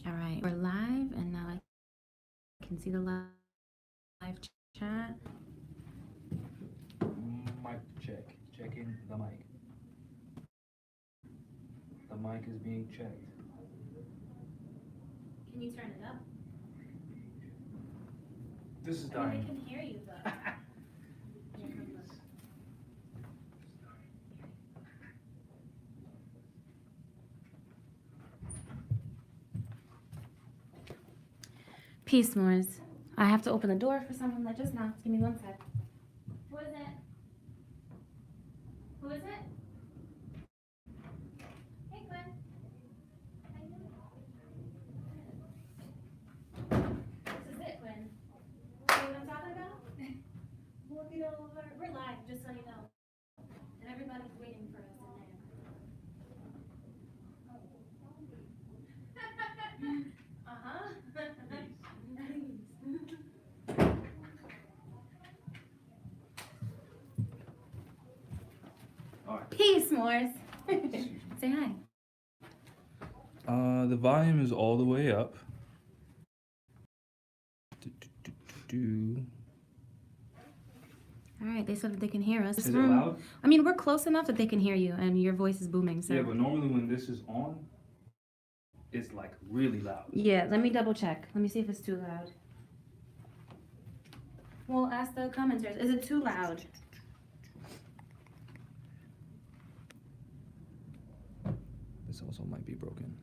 All right, we're live, and now I can see the live chat. Mic check. Checking the mic. The mic is being checked. Can you turn it up? This is I mean, dying. they can hear you, but. Peace, Moors. I have to open the door for someone that just knocked. Give me 1 sec. Who is it? Who is it? Hey, Glenn. How you doing? This is it, Glenn. You know what I'm talking about? Look it over. We're live, just so you know. And everybody's waiting for us in there. Uh-huh. All right. Peace, Moors. Say hi. The volume is all the way up. All right, they said that they can hear us. Is it loud? I mean, we're close enough that they can hear you, and your voice is booming. So. Yeah, but normally when this is on, it's like really loud. Yeah, let me double check. Let me see if it's too loud. Well, ask the commenters. Is it too loud? This also might be broken.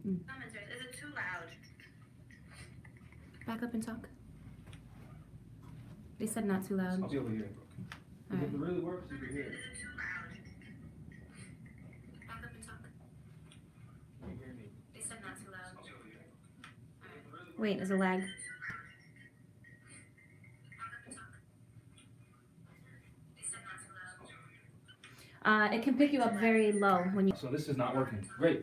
Commenters, is it too loud? Back up and talk. They said not too loud. I'll be able to hear it broken. All right. If it really works, you can hear it. Back up and talk. You hear me? They said not too loud. Wait, is a lag? It can pick you up very low when you. So this is not working. Great.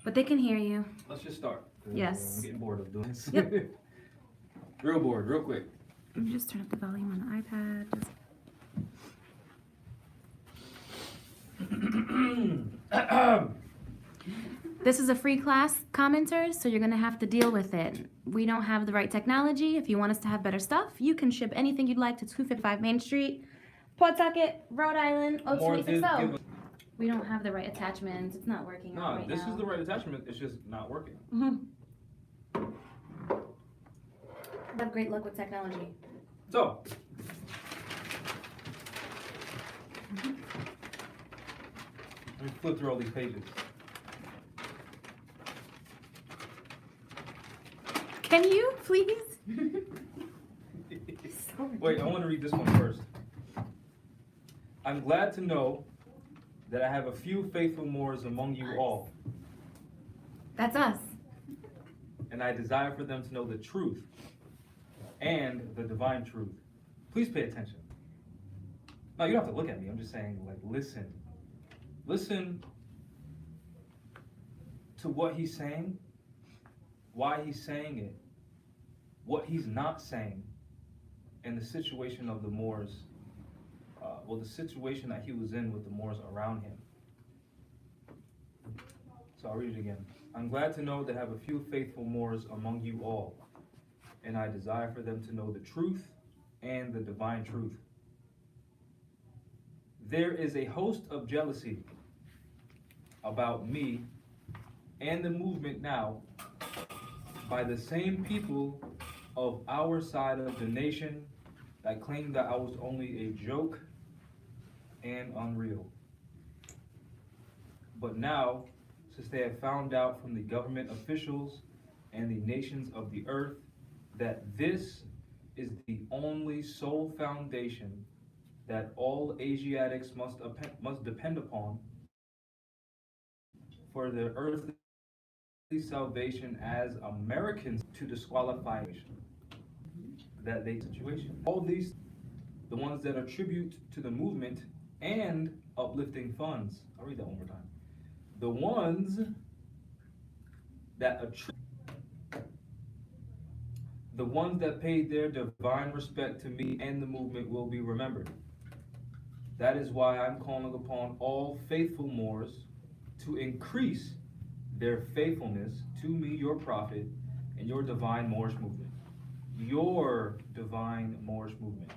But they can hear you. Let's just start. Yes. I'm getting bored of doing this. Yep. Real bored, real quick. Let me just turn up the volume on the iPad. This is a free class, commenters, so you're gonna have to deal with it. We don't have the right technology. If you want us to have better stuff, you can ship anything you'd like to 255 Main Street, Pawtucket, Rhode Island, More did 02860. give us- We don't have the right attachments. It's not working out No, right this now. is the right attachment. It's just not working. Have great luck with technology. So. Let me flip through all these pages. Can you, please? Wait, I want to read this one first. I'm glad to know that I have a few faithful Moors among you all, That's us. and I desire for them to know the truth and the divine truth. Please pay attention. No, you don't have to look at me. I'm just saying, like, listen. Listen to what he's saying, why he's saying it, what he's not saying, and the situation of the Moors, the situation that he was in with the Moors around him. So I'll read it again. I'm glad to know that I have a few faithful Moors among you all, and I desire for them to know the truth and the divine truth. There is a host of jealousy about me and the movement now by the same people of our side of the nation that claimed that I was only a joke and unreal. But now, since they have found out from the government officials and the nations of the earth that this is the only sole foundation that all Asiatics must depend upon for their earthly salvation as Americans, to disqualify that they situation. All these, the ones that attribute to the movement and uplifting funds. I'll read that one more time. The ones that the ones that paid their divine respect to me and the movement will be remembered. That is why I'm calling upon all faithful Moors to increase their faithfulness to me, your prophet, and your divine Moorish movement. Your divine Moorish movement.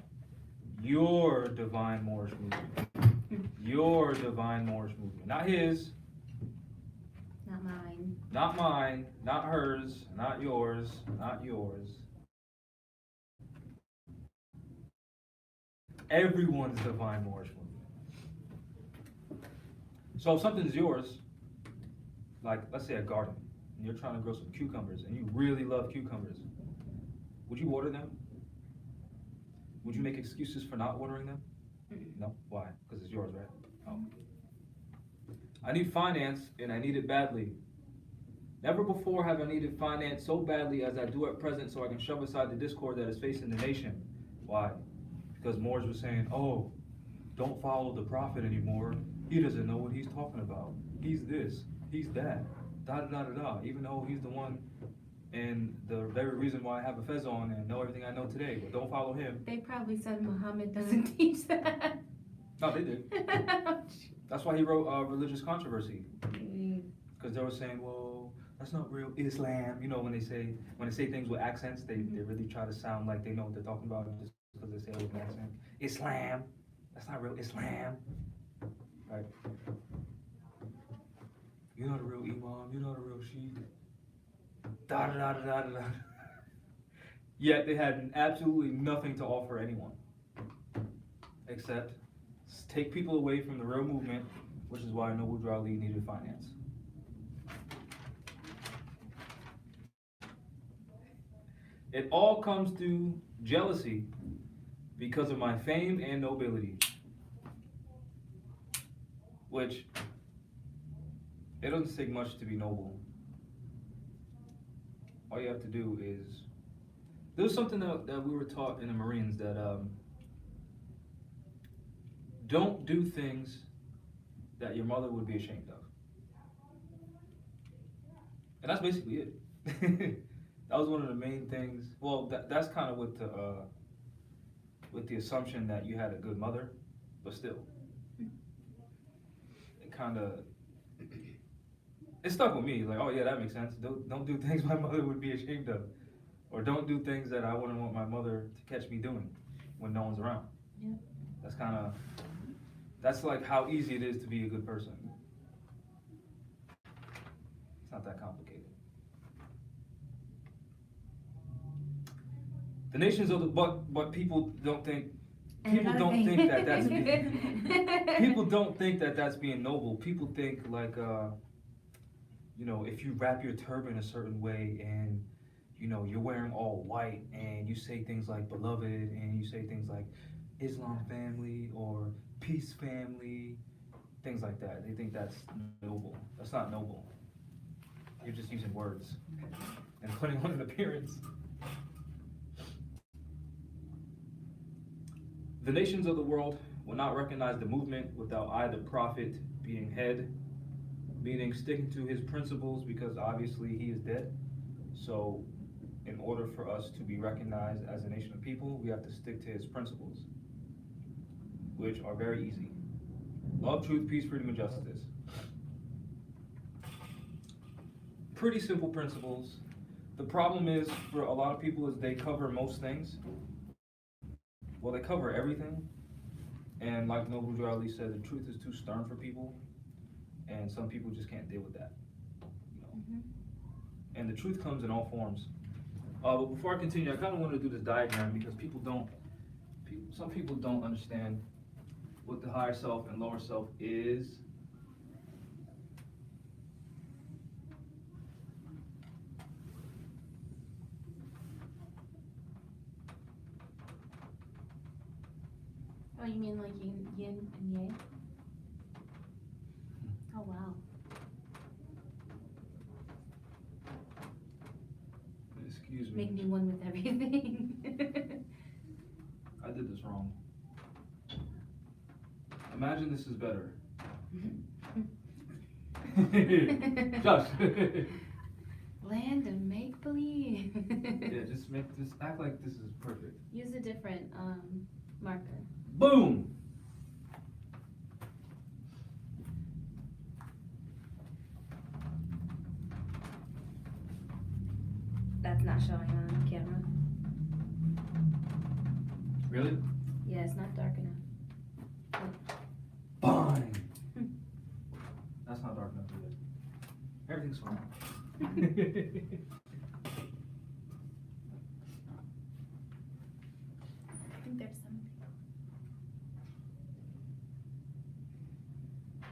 Your divine Moorish movement. Your divine Moorish movement. Not his, Not mine. not mine, not hers, not yours, not yours. Everyone's divine Moorish movement. So if something's yours, like let's say a garden, and you're trying to grow some cucumbers, and you really love cucumbers, would you water them? Would you make excuses for not watering them? No. Why? Because it's yours, right? Oh. I need finance, and I need it badly. Never before have I needed finance so badly as I do at present, so I can shove aside the discord that is facing the nation. Why? Because Moors were saying, oh, don't follow the prophet anymore. He doesn't know what he's talking about. He's this, he's that, da da da da da. Even though he's the one and the very reason why I have a fez on and know everything I know today, but don't follow him. They probably said Muhammad doesn't teach that. No, they did. That's why he wrote Religious Controversy. Because they were saying, well, that's not real Islam. You know, when they say things with accents, they really try to sound like they know what they're talking about just because they say it with an accent. Islam. That's not real Islam. Right? You're not a real Imam. You're not a real Sheikh. Da da da da da da. Yet they had absolutely nothing to offer anyone except take people away from the real movement, which is why Noble Drew Ali needed finance. It all comes to jealousy because of my fame and nobility, which it doesn't take much to be noble. All you have to do is, there was something that we were taught in the Marines that don't do things that your mother would be ashamed of. And that's basically it. That was one of the main things. Well, that's kind of with the assumption that you had a good mother, but still, it stuck with me. Like, oh yeah, that makes sense. Don't do things my mother would be ashamed of, or don't do things that I wouldn't want my mother to catch me doing when no one's around. Yeah. That's like how easy it is to be a good person. It's not that complicated. The nations of the but people don't think that that's people don't think that that's being noble. People think like if you wrap your turban a certain way and you're wearing all white and you say things like beloved and you say things like Islam family or peace family, things like that. They think that's noble. That's not noble. You're just using words and putting on an appearance. The nations of the world will not recognize the movement without I, the prophet, being head, meaning sticking to his principles, because obviously he is dead. So in order for us to be recognized as a nation of people, we have to stick to his principles, which are very easy. Love, truth, peace, freedom, and justice. Pretty simple principles. The problem is for a lot of people is they cover most things. Well, they cover everything, and like Noble Drew Ali said, the truth is too stern for people, and some people just can't deal with that. And the truth comes in all forms. But before I continue, I kind of want to do this diagram because some people don't understand what the higher self and lower self is. Oh, you mean like yin and yang? Oh, wow. Excuse me. Make me one with everything. I did this wrong. Imagine this is better. Josh. Land of make-believe. Yeah, just act like this is perfect. Use a different marker. Boom! That's not showing on camera. Really? Yeah, it's not dark enough. Fine. That's not dark enough either. Everything's fine. I think there's something.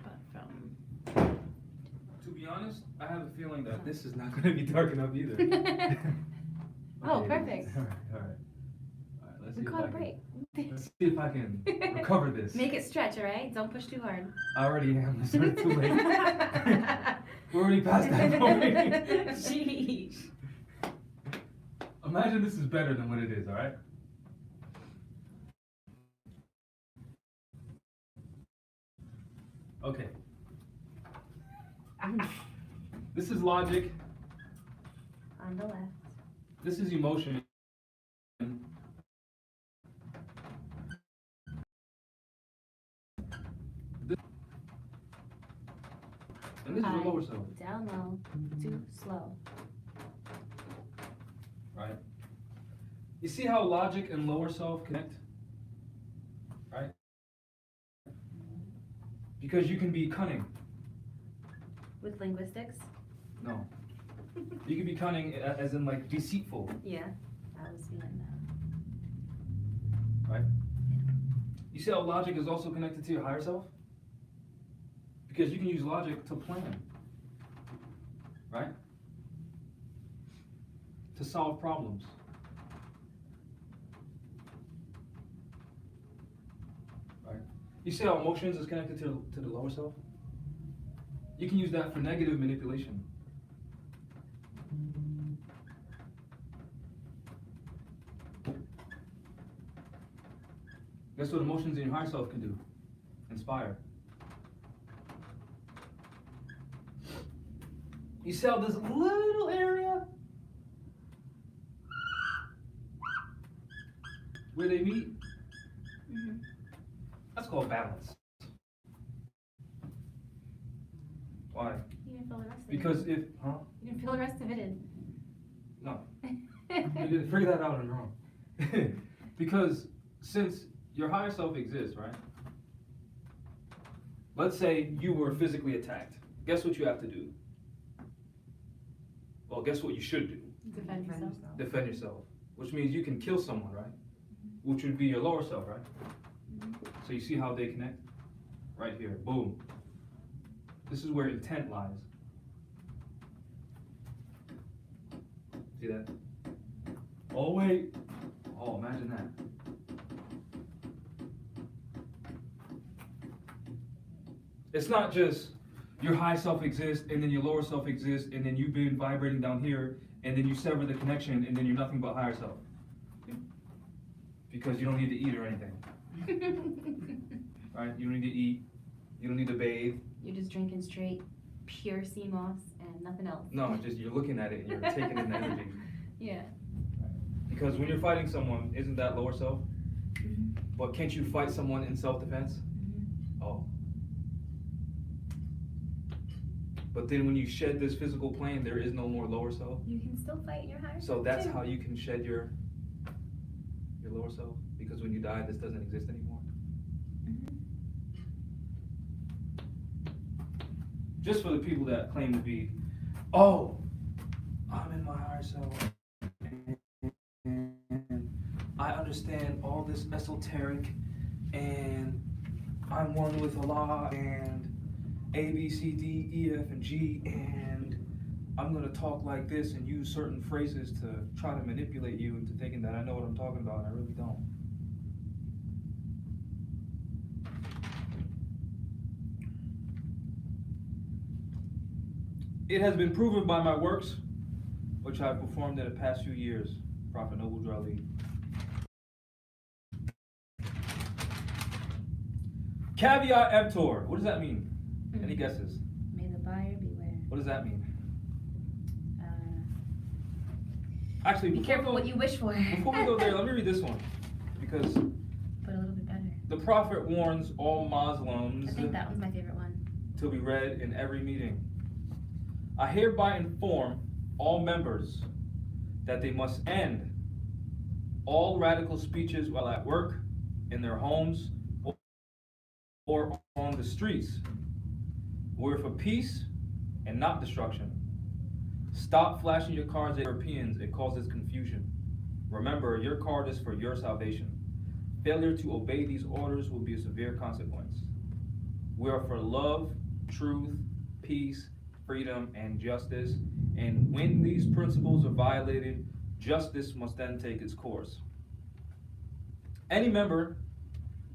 But from. To be honest, I have a feeling that this is not going to be dark enough either. Oh, Okay. perfect. All right. Let's We see if caught I a break. Let's see if I can recover this. Make it stretch, all right? Don't push too hard. I already am. It's already too late. We're already past that point. Jeez. Imagine this is better than what it is, all right? Okay. This is logic. On the left. This is emotion. And this is the lower self, Down low. Too slow. right? You see how logic and lower self connect? Right? Because you can be cunning. With linguistics? No. You can be cunning as in like deceitful, Yeah. I was feeling that. right? You see how logic is also connected to your higher self? Because you can use logic to plan, right? To solve problems. Right? You see how emotions is connected to the lower self? You can use that for negative manipulation. Guess what emotions in your higher self can do? Inspire. You see how this little area where they meet? Mm-hmm. That's called balance. Why? You didn't fill the rest of Because it. if, huh? You didn't fill the rest of it in. No. You didn't figure that out on your own. Because since your higher self exists, right? Let's say you were physically attacked. Guess what you have to do? Well, guess what you should do? Defend yourself. Defend yourself. Which means you can kill someone, right? Which would be your lower self, right? So you see how they connect? Right here. Boom. This is where intent lies. See that? Oh, wait. Oh, imagine that. It's not just your high self exists and then your lower self exists and then you've been vibrating down here and then you sever the connection and then you're nothing but higher self. Because you don't need to eat or anything. Right? You don't need to eat. You don't need to bathe. You're just drinking straight, pure sea moss and nothing else. No, just you're looking at it and you're taking in the energy. Yeah. Because when you're fighting someone, isn't that lower self? Mm-hmm. But can't you fight someone in self-defense? Mm-hmm. Oh. But then when you shed this physical plane, there is no more lower self. You can still fight your higher So self, that's too. how you can shed your lower self. Because when you die, this doesn't exist anymore. Mhm. Just for the people that claim to be, oh, I'm in my higher self. And I understand all this esoteric and I'm one with Allah and A, B, C, D, E, F, and G, and I'm gonna talk like this and use certain phrases to try to manipulate you into thinking that I know what I'm talking about, and I really don't. It has been proven by my works, which I've performed in the past few years, Prophet Noble Drali. Caveat emptor. What does that mean? Any guesses? May the buyer beware. What does that mean? Uh, Actually, be before careful we what you wish for. Before we go there, let me read this one. Because But a little bit better. the Prophet warns all Muslims I think that one's my favorite one. to be read in every meeting. I hereby inform all members that they must end all radical speeches while at work, in their homes, or on the streets. We're for peace and not destruction. Stop flashing your cards at Europeans, it causes confusion. Remember, your card is for your salvation. Failure to obey these orders will be a severe consequence. We are for love, truth, peace, freedom, and justice. And when these principles are violated, justice must then take its course. Any member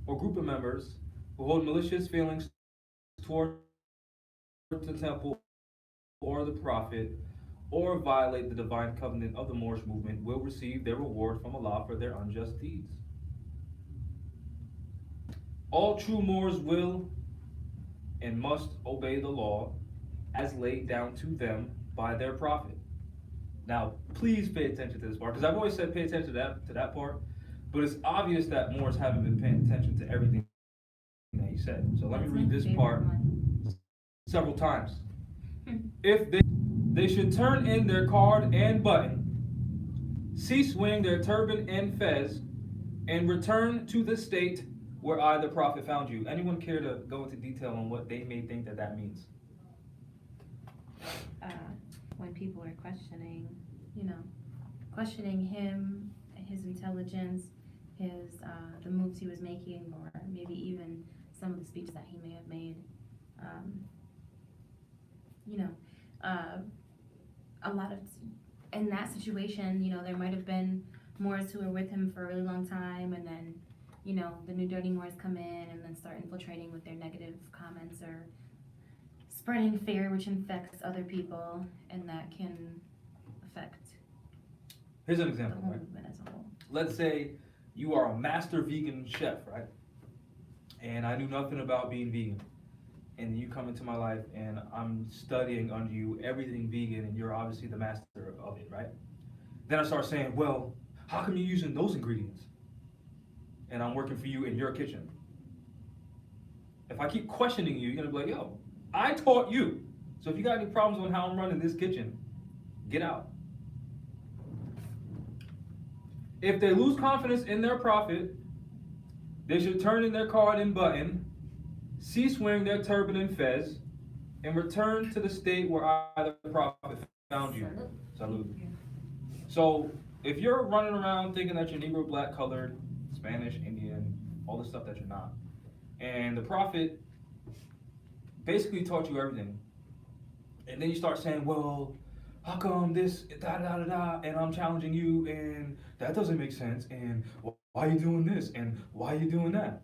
or group of members who hold malicious feelings toward the temple or the prophet or violate the divine covenant of the Moorish movement will receive their reward from Allah for their unjust deeds. All true Moors will and must obey the law as laid down to them by their prophet. Now, please pay attention to this part, because I've always said pay attention to that part, but it's obvious that Moors haven't been paying attention to everything that he said. So let me read this part several times. If they should turn in their card and button, cease wearing their turban and fez, and return to the state where I, the prophet, found you. Anyone care to go into detail on what they may think that that means? When people are questioning, questioning him, his intelligence, his the moves he was making, or maybe even some of the speeches that he may have made. A lot of in that situation, there might have been Moors who were with him for a really long time, and then, the new dirty Moors come in and then start infiltrating with their negative comments or spreading fear, which infects other people, and that can affect Here's an the example, whole right? movement as a whole. Let's say you are a master vegan chef, right? And I knew nothing about being vegan. And you come into my life and I'm studying under you everything vegan, and you're obviously the master of it, right? Then I start saying, well, how come you're using those ingredients? And I'm working for you in your kitchen. If I keep questioning you, you're gonna be like, yo, I taught you. So if you got any problems on how I'm running this kitchen, get out. If they lose confidence in their prophet, they should turn in their card and button, cease wearing their turban and fez, and return to the state where I, the prophet, found you. Salud. So if you're running around thinking that you're Negro, black, colored, Spanish, Indian, all the stuff that you're not, and the prophet basically taught you everything, and then you start saying, well, how come this, da da da da, and I'm challenging you, and that doesn't make sense, and why are you doing this, and why are you doing that?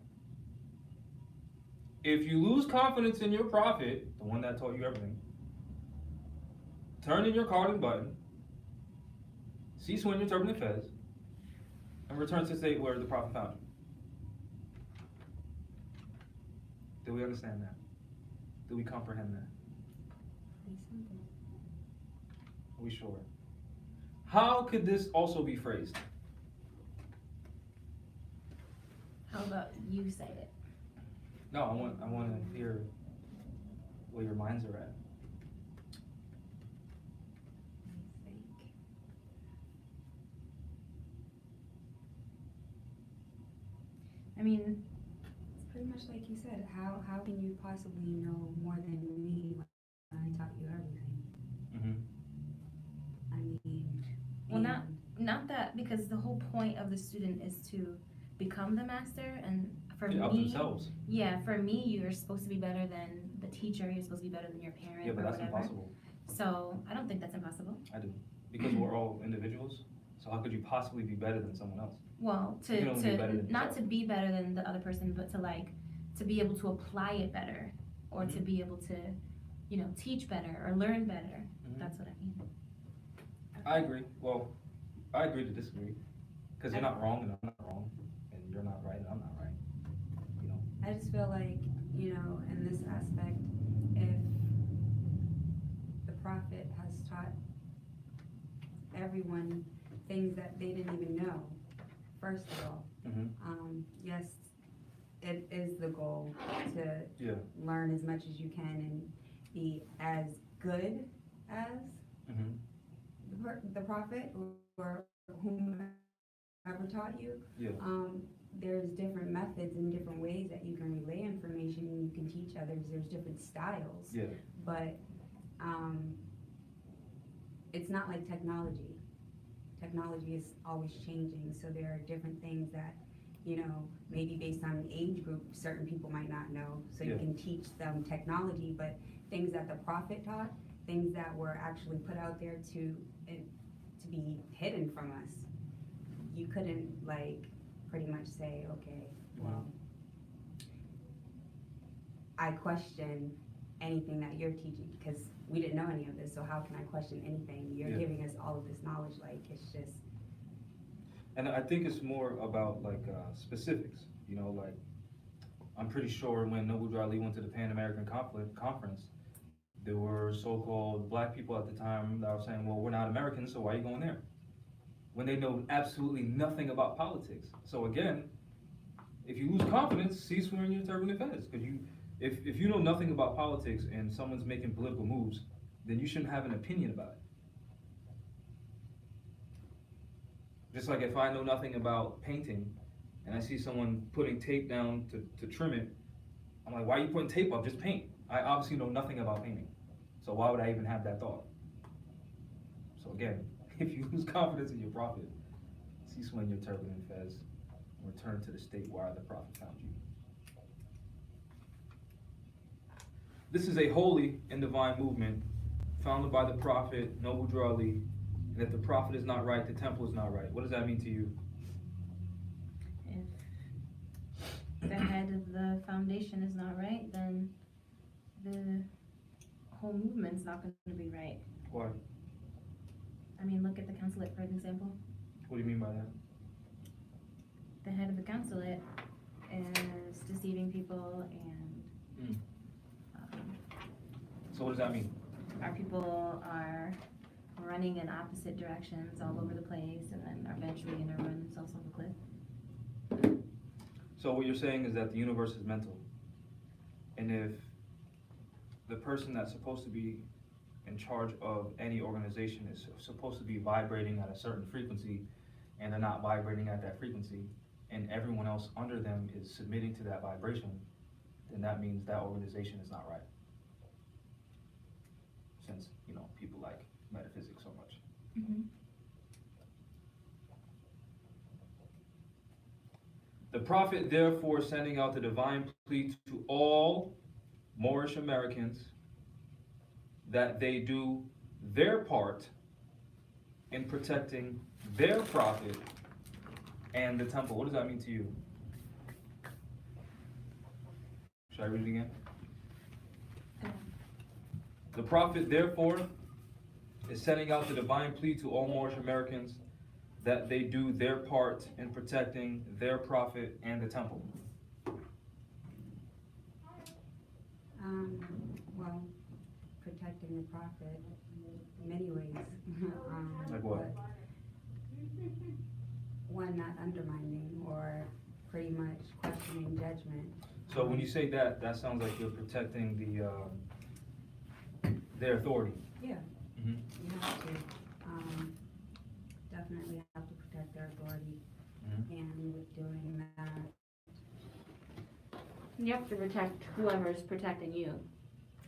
If you lose confidence in your prophet, the one that taught you everything, turn in your card and button, cease wearing your turban and fez, and return to the state where the prophet found you. Do we understand that? Do we comprehend that? Are we sure? How could this also be phrased? How about you say it? No, I want to hear where your minds are at. I mean, It's pretty much like you said. How can you possibly know more than me when I taught you everything? Mm-hmm. I mean, well, not that, because the whole point of the student is to become the master, and for Yeah, of me, themselves. for me, you're supposed to be better than the teacher. You're supposed to be better than your parent. Yeah, but or that's whatever. impossible. So I don't think that's impossible. I do. Because we're all individuals. So how could you possibly be better than someone else? Well, You can only be better than not yourself. to be better than the other person, but to be able to apply it better, or to Mhm. be able to, teach better or learn better. Mhm. That's what I mean. I agree. Well, I agree to disagree. Because you're not wrong and I'm not wrong. And you're not right and I'm not right. I just feel like, in this aspect, if the prophet has taught everyone things that they didn't even know, first of all, Mm-hmm. yes, it is the goal to Yeah. learn as much as you can and be as good as Mm-hmm. the prophet or whomever taught you, Yeah. there's different methods and different ways that you can relay information and you can teach others. There's different styles. Yeah. But it's not like technology. Technology is always changing, so there are different things that, you know, maybe based on age group, certain people might not know. So Yeah. you can teach them technology, but things that the prophet taught, things that were actually put out there to be hidden from us, you couldn't like pretty much say, okay, well, I question anything that you're teaching because we didn't know any of this, so how can I question anything? You're Yeah. giving us all of this knowledge, like it's just. And I think it's more about like specifics, you know, like I'm pretty sure when Noble Ali went to the Pan American Conference, there were so-called black people at the time that were saying, well, we're not Americans, so why are you going there? When they know absolutely nothing about politics. So again, if you lose confidence, cease wearing your turban and fez. Because if you know nothing about politics and someone's making political moves, then you shouldn't have an opinion about it. Just like if I know nothing about painting and I see someone putting tape down to trim it, I'm like, why are you putting tape up? Just paint. I obviously know nothing about painting. So why would I even have that thought? So again, if you lose confidence in your prophet, cease wearing your turban and fez, and return to the state where the prophet found you. This is a holy and divine movement founded by the prophet Noble Drew Ali. And if the prophet is not right, the temple is not right. What does that mean to you? If the head of the foundation is not right, then the whole movement's not going to be right. Why? I mean, look at the consulate for an example. What do you mean by that? The head of the consulate is deceiving people, and So what does that mean? our people are running in opposite directions all over the place, and then are eventually going to run themselves off a cliff. So what you're saying is that the universe is mental. And if the person that's supposed to be in charge of any organization is supposed to be vibrating at a certain frequency, and they're not vibrating at that frequency, and everyone else under them is submitting to that vibration, then that means that organization is not right. Since, you know, people like metaphysics so much. Mm-hmm. The prophet therefore sending out the divine plea to all Moorish Americans that they do their part in protecting their prophet and the temple. What does that mean to you? Should I read it again? The prophet therefore is sending out the divine plea to all Moorish Americans that they do their part in protecting their prophet and the temple. Well, protecting the prophet in many ways. Like what? One, not undermining or pretty much questioning judgment. So when you say that, that sounds like you're protecting their authority. Yeah, Mm-hmm. you have to. Definitely have to protect their authority. Mm-hmm. And with doing that, You have to protect whoever's protecting you.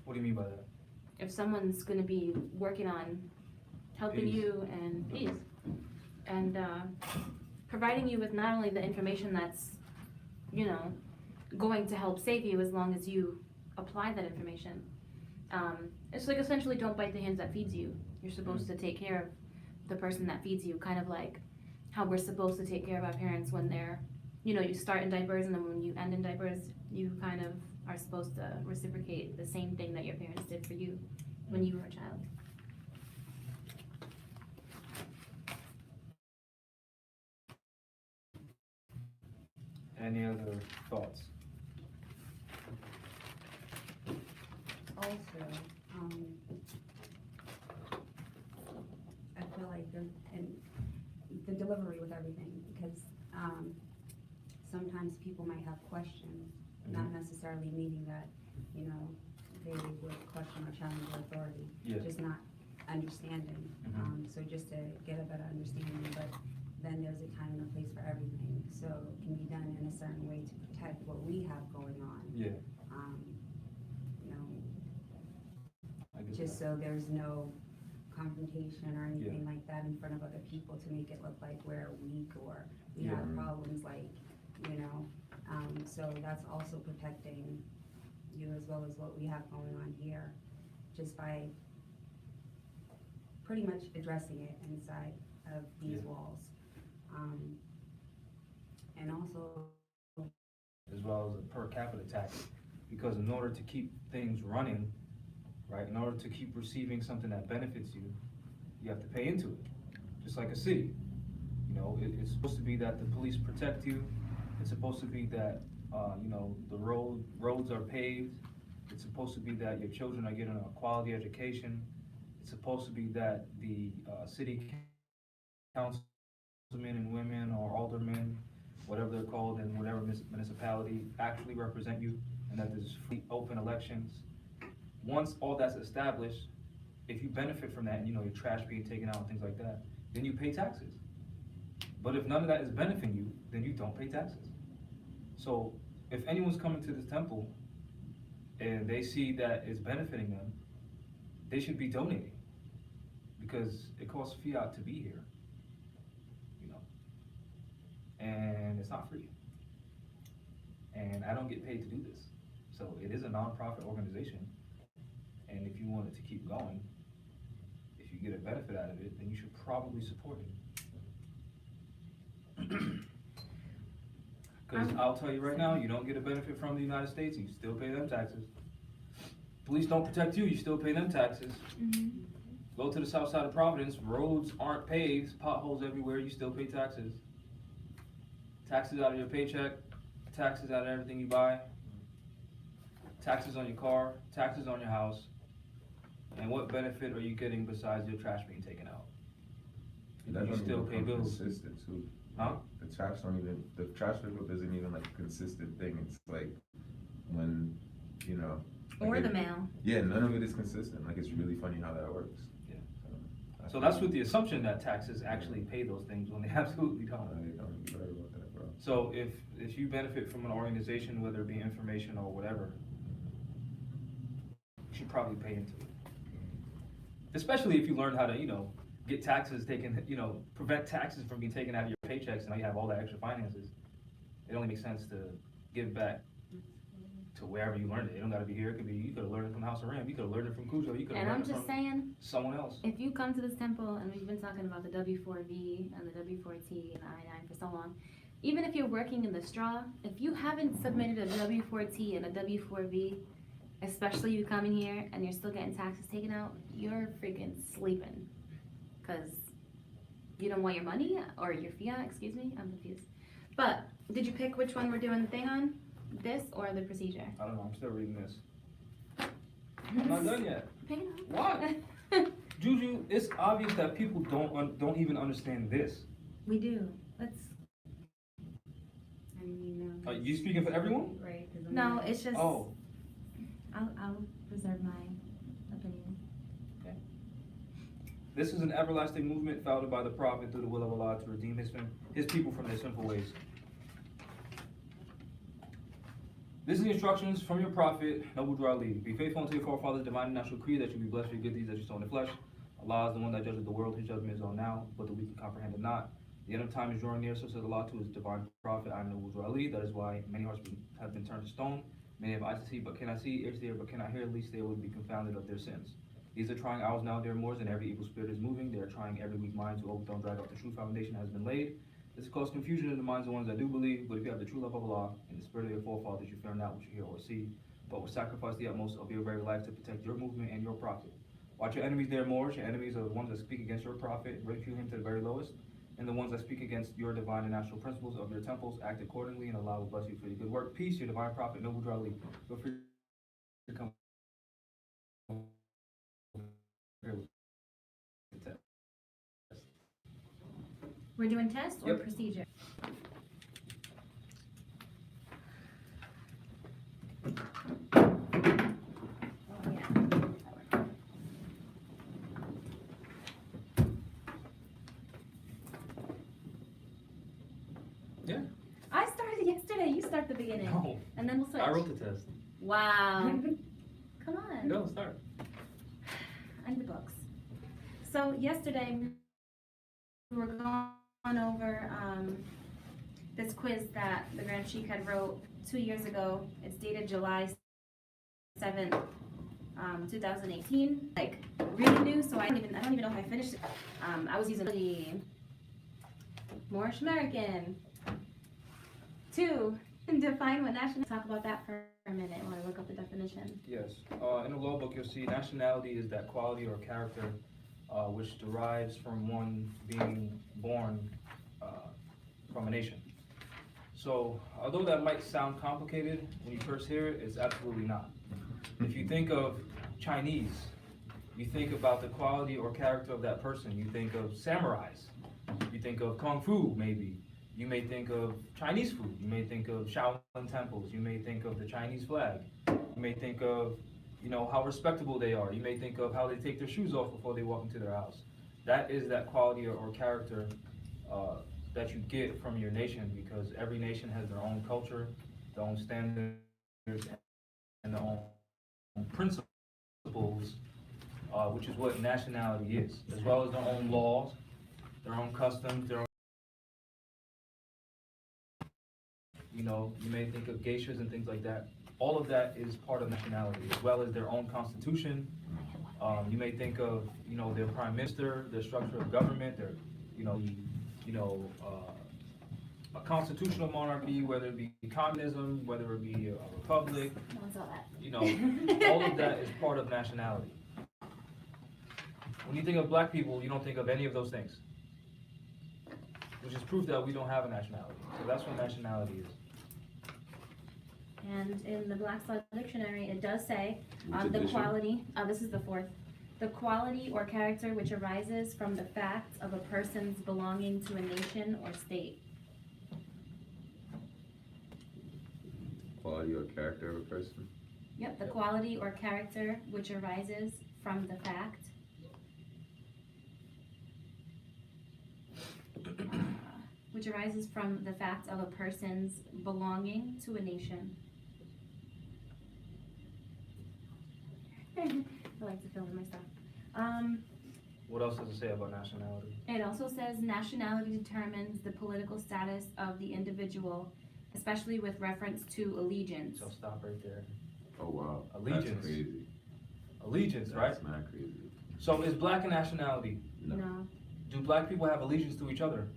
What do you mean by that? If someone's going to be working on helping Peace. you and peace, and providing you with not only the information that's, you know, going to help save you as long as you apply that information. It's like essentially don't bite the hand that feeds you. You're supposed to take care of the person that feeds you, kind of like how we're supposed to take care of our parents when they're, you know, you start in diapers and then when you end in diapers, you kind of are supposed to reciprocate the same thing that your parents did for you when you were a child. Any other thoughts? also, I feel like the delivery with everything, because sometimes people might have questions, not necessarily meaning that, you know, they would question or challenge your authority, Yeah. just not understanding. Mhm. So just to get a better understanding, but then there's a time and a place for everything. So it can be done in a certain way to protect what we have going on. Yeah, You know, I get just that. so there's no confrontation or anything like that in front of other people to make it look like we're weak or we Yeah. have problems, like, you know. So that's also protecting you as well as what we have going on here, just by pretty much addressing it inside of these Yeah. walls. And also, As well as a per capita tax, because in order to keep things running, right, in order to keep receiving something that benefits you, you have to pay into it, just like a city. You know, it's supposed to be that the police protect you, it's supposed to be that, you know, the roads are paved, it's supposed to be that your children are getting a quality education, it's supposed to be that the, city councilmen and women or aldermen, whatever they're called in whatever municipality, actually represent you, and that there's free, open elections. Once all that's established, if you benefit from that, and you know, your trash being taken out and things like that, then you pay taxes. But if none of that is benefiting you, then you don't pay taxes. So if anyone's coming to this temple and they see that it's benefiting them, they should be donating, because it costs fiat to be here, you know, and it's not free. And I don't get paid to do this. So it is a nonprofit organization, and if you want it to keep going, if you get a benefit out of it, then you should probably support it. Because I'll tell you right now, you don't get a benefit from the United States, you still pay them taxes. Police don't protect you, you still pay them taxes. Go to the south side of Providence, roads aren't paved, potholes everywhere, you still pay taxes. Taxes out of your paycheck, taxes out of everything you buy, taxes on your car, taxes on your house. And what benefit are you getting besides your trash being taken out? That You don't still even pay become bills. consistent too. Huh? The trash pickup isn't even like a consistent thing. It's like when, you know. like Or it- the mail. Yeah, none of it is consistent. Like, it's really funny how that works. Yeah. So, So that's with the assumption that taxes actually pay those things when they absolutely don't. I don't be right about that, bro. So if you benefit from an organization, whether it be information or whatever, you should probably pay into it. Especially if you learn how to, you know, get taxes taken, you know, prevent taxes from being taken out of your paychecks, and now you have all that extra finances. It only makes sense to give back to wherever you learned it. It don't gotta be here, it could be, you could've learned it from House of Ram, you could've learned it from Cujo, you could've And I'm learned it just from saying, someone else. if you come to this temple, and we've been talking about the W4V and the W4T and I-9 for so long, even if you're working in the straw, if you haven't submitted a W4T and a W4V, especially you coming here and you're still getting taxes taken out, you're freaking sleeping. Cause you don't want your money, or your fiat, excuse me, I'm confused. But, did you pick which one we're doing the thing on? This or the procedure? I don't know, I'm still reading this. I'm not done yet. Pick it up. Why? Juju, it's obvious that people don't even understand this. We do, let's, I mean, Are you speaking for everyone? right? 'Cause no, it's just, Oh, I'll reserve my opinion. this is an everlasting movement founded by the Prophet through the will of Allah to redeem his people from their sinful ways. This is the instructions from your Prophet, Noble Drew Ali. Be faithful unto your forefathers' divine and natural creed, that you be blessed for your good deeds that you sow in the flesh. Allah is the one that judges the world, his judgment is on now, but the weak can comprehend it not. The end of time is drawing near, so says Allah to his divine Prophet, I am Noble Drew Ali. That is why many hearts have been turned to stone. Many have eyes to see, but cannot see, ears to hear, but cannot hear, lest they would be confounded of their sins. These are trying hours now, dear Moors, and every evil spirit is moving. They are trying every weak mind to overthrow and drag out the true foundation that has been laid. This causes confusion in the minds of the ones that do believe, but if you have the true love of Allah and the spirit of your forefathers, you fear not what you hear or see, but will sacrifice the utmost of your very life to protect your movement and your Prophet. Watch your enemies, dear Moors. Your enemies are the ones that speak against your Prophet, ridicule him to the very lowest, and the ones that speak against your divine and natural principles of your temples. Act accordingly, and Allah will bless you for your good work. Peace, your divine Prophet, Noble Drew Ali. Feel free to come. We're doing test or Yep. procedure? Oh, yeah. Yeah. I started yesterday. You start the beginning. No, And then we'll switch. I wrote the test. Wow. Come on. Go, start. I need the books. So yesterday we were going over this quiz that the Grand Sheik had wrote 2 years ago. It's dated July 7th, 2018. Like really new, so I don't even know if I finished it. I was using the Moorish American. 2. Define what nationality. Talk about that for a minute while I look up the definition. Yes. In the law book, you'll see nationality is that quality or character which derives from one being born from a nation. So, although that might sound complicated when you first hear it, it's absolutely not. If you think of Chinese, you think about the quality or character of that person. You think of samurais. You think of kung fu, maybe. You may think of Chinese food. You may think of Shaolin temples. You may think of the Chinese flag. You may think of, how respectable they are. You may think of how they take their shoes off before they walk into their house. That is that quality or character that you get from your nation, because every nation has their own culture, their own standards, and their own principles, which is what nationality is, as well as their own laws, their own customs, their own. You may think of geishas and things like that. All of that is part of nationality, as well as their own constitution. You may think of, their prime minister, their structure of government, their, a constitutional monarchy, whether it be communism, whether it be a republic. No one saw that. All of that is part of nationality. When you think of black people, you don't think of any of those things, which is proof that we don't have a nationality. So that's what nationality is. And in the Black's Law Dictionary, it does say Which the edition? quality, this is the 4th, the quality or character which arises from the fact of a person's belonging to a nation or state. Quality or character of a person? Yep, the quality or character which arises from the fact which arises from the fact of a person's belonging to a nation. I like to fill in my stuff. What else does it say about nationality? It also says nationality determines the political status of the individual, especially with reference to allegiance. So stop right there. Oh wow. Allegiance. That's crazy. Allegiance, right? That's not crazy. So is black a nationality? No. Do black people have allegiance to each other?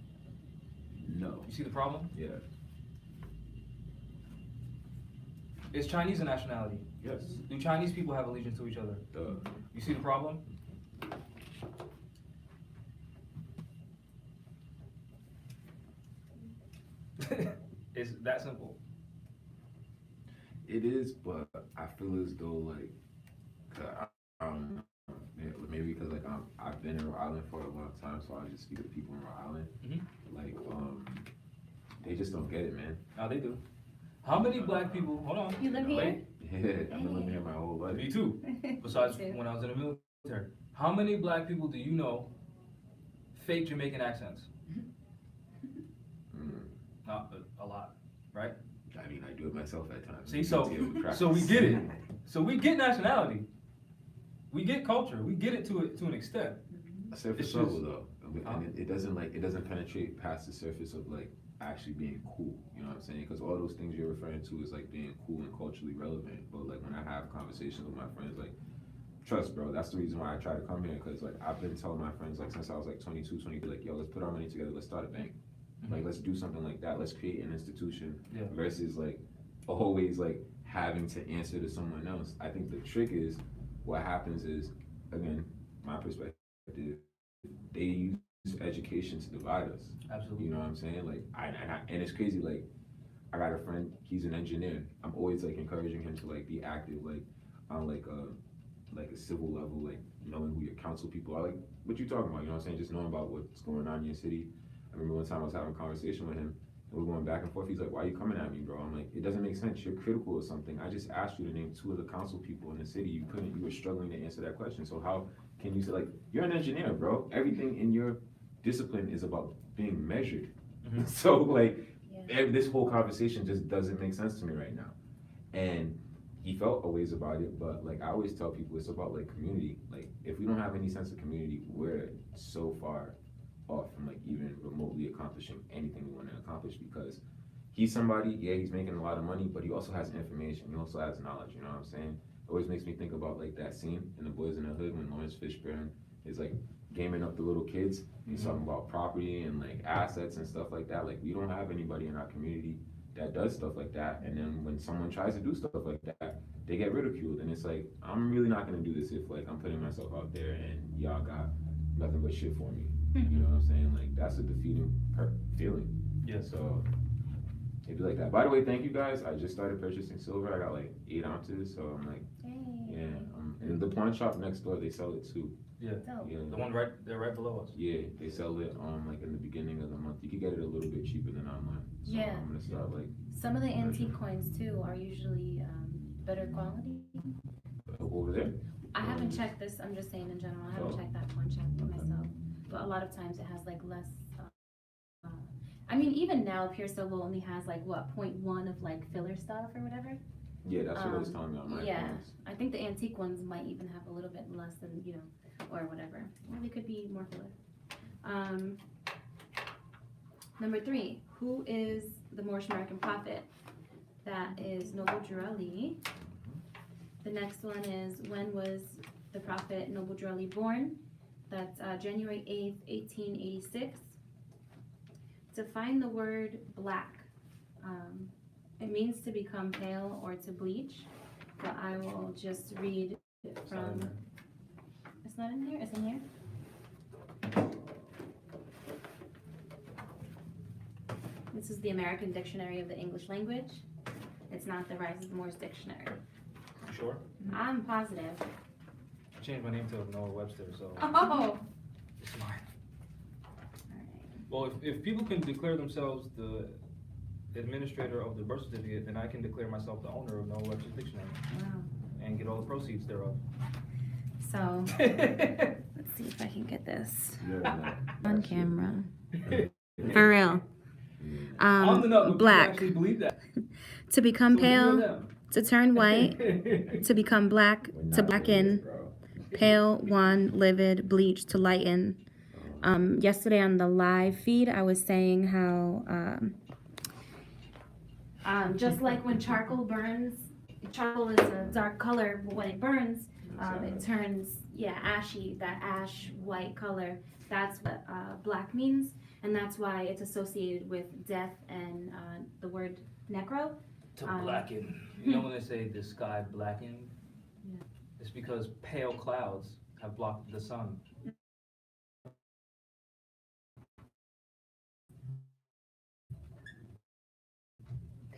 No. You see the problem? Yeah. Is Chinese a nationality? Yes. Do Chinese people have allegiance to each other? Duh. You see the problem? It's that simple. It is, but I feel as though like, maybe because like I've been in Rhode Island for a long time, so I just speak to people in Rhode Island. Mhm. Like, they just don't get it, man. Now they do. How many black people? Hold on. You live here? Wait. Yeah, I've been living here my whole life. Me too. Besides Me too. when I was in the military. How many black people do you know fake Jamaican accents? Mm. Not a lot, right? I mean, I do it myself at times. See, so we get it. So we get nationality. We get culture. We get it to an extent. Surface It's level just- though, and it doesn't penetrate past the surface of like actually being cool. You know what I'm saying? Because all those things you're referring to is like being cool and culturally relevant. But like when I have conversations with my friends, like trust, bro, that's the reason why I try to come here. Because like I've been telling my friends like since I was like 22, 23, like yo, let's put our money together, let's start a bank. Like let's do something like that. Let's create an institution Yeah. versus like always like having to answer to someone else. I think the trick is what happens is, again, my perspective, they use education to divide us. Absolutely. You know what I'm saying? Like, and it's crazy. Like, I got a friend. He's an engineer. I'm always like encouraging him to like be active, like on like a civil level, like knowing who your council people are. Like, what you talking about? You know what I'm saying? Just knowing about what's going on in your city. I remember one time I was having a conversation with him. And we're going back and forth. He's like, "Why are you coming at me, bro?" I'm like, "It doesn't make sense. You're critical of something. I just asked you to name 2 of the council people in the city. You couldn't. You were struggling to answer that question. So how can you say like you're an engineer, bro? Everything in your discipline is about being measured. Mhm. So like, Yeah. this whole conversation just doesn't make sense to me right now. And he felt a ways about it, but like I always tell people, it's about like community. Like if we don't have any sense of community, we're so far off from like even remotely accomplishing anything we want to accomplish, because he's somebody, yeah, he's making a lot of money, but he also has information, he also has knowledge, you know what I'm saying? It always makes me think about like that scene in The Boys in the Hood when Lawrence Fishburne is like gaming up the little kids. He's talking about property and like assets and stuff like that. Like we don't have anybody in our community that does stuff like that, and then when someone tries to do stuff like that, they get ridiculed, and it's like, I'm really not gonna do this if like I'm putting myself out there and y'all got nothing but shit for me. You know what I'm saying? Like that's a defeating feeling. Yeah. So it'd be like that. By the way, thank you guys. I just started purchasing silver. I got like 8 ounces, so I'm like, yeah. And the pawn shop next door, they sell it too. Yeah. Dope. Yeah. The one right below us. Yeah, they sell it like in the beginning of the month. You can get it a little bit cheaper than online. So Yeah. I'm gonna start like Some of the antique coins too are usually better quality. over there. I haven't checked this. I'm just saying in general. I haven't Oh. checked that pawn shop myself, but a lot of times it has like less. I mean, even now, Pure Silver only has like what 0.1 of like filler stuff or whatever. Yeah, that's what I was telling me on my Yeah, coins. I think the antique ones might even have a little bit less than or whatever. Or they could be more filler. Number 3, who is the Moorish American prophet? That is Noble Drew Ali. The next one is, when was the prophet Noble Drew Ali born? That's January 8th, 1886. Define the word black. It means to become pale or to bleach, but I will just read from. It's not in here? It's in here? This is the American Dictionary of the English Language. It's not the Rise of the Moors Dictionary. You sure? I'm positive. I changed my name to Noah Webster, so Oh! it's mine. Well, if people can declare themselves the administrator of the birth certificate, then I can declare myself the owner of Noah Webster's Dictionary Wow. and get all the proceeds thereof. So, let's see if I can get this on camera. For real. On the note, Black. actually believe that. To become So who are pale, them? to turn white, to become black, to blacken, pale, wan, livid, bleach, to lighten. Yesterday on the live feed, I was saying how just like when charcoal burns, charcoal is a dark color, but when it burns, it turns ashy, that ash white color. That's what black means, and that's why it's associated with death and the word necro. To blacken. You know when they say the sky blackened? Yeah. It's because pale clouds have blocked the sun.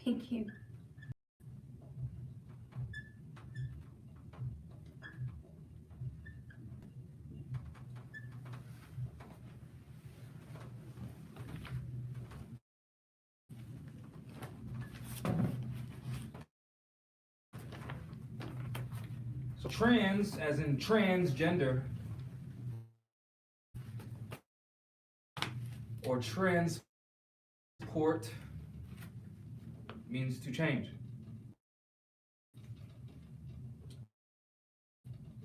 Thank you. So trans, as in transgender, or transport, means to change.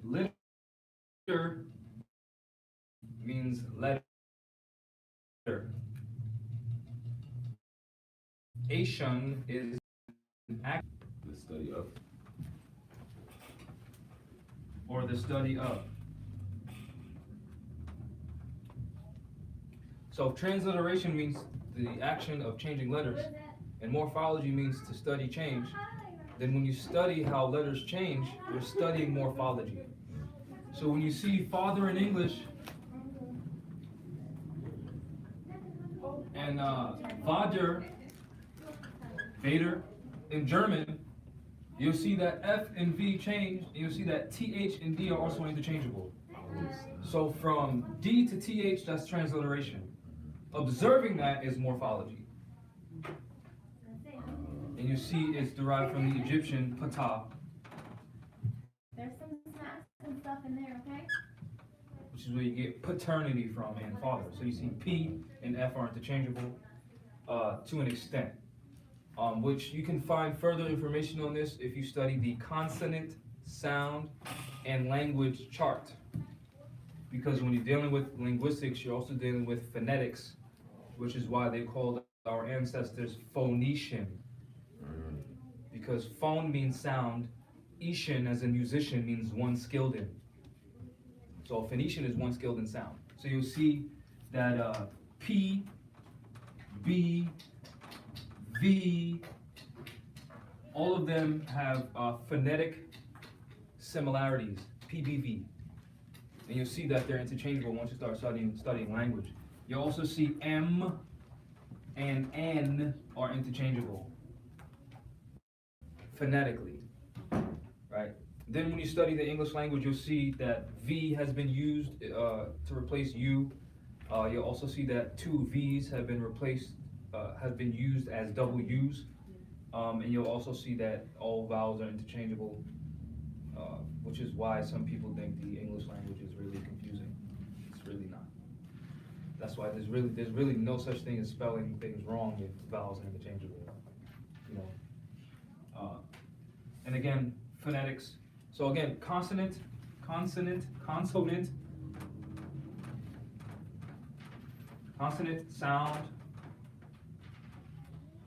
Litter means letter. Ation is an act The study of. or the study of. So transliteration means the action of changing letters, and morphology means to study change. Then when you study how letters change, you're studying morphology. So when you see father in English and Vater, Vader in German, you'll see that F and V change, and you'll see that TH and D are also interchangeable. So from D to TH, that's transliteration. Observing that is morphology. And you see it's derived from the Egyptian patah, There's some snacks and stuff in there, okay? which is where you get paternity from and father. So you see P and F are interchangeable. to an extent, which you can find further information on this if you study the consonant, sound, and language chart. Because when you're dealing with linguistics, you're also dealing with phonetics, which is why they called our ancestors Phoenician. Because phone means sound, Etian as a musician means one skilled in. So Phoenician is one skilled in sound. So you'll see that P, B, V, all of them have phonetic similarities, PBV. And you'll see that they're interchangeable once you start studying language. You'll also see M and N are interchangeable phonetically, right? Then when you study the English language, you'll see that V has been used to replace U. You'll also see that two V's have been used as double U's. And you'll also see that all vowels are interchangeable, which is why some people think the English language is really confusing. It's really not. That's why there's really no such thing as spelling things wrong if vowels are interchangeable. You know. And again, phonetics. So again, consonant, consonant, sound,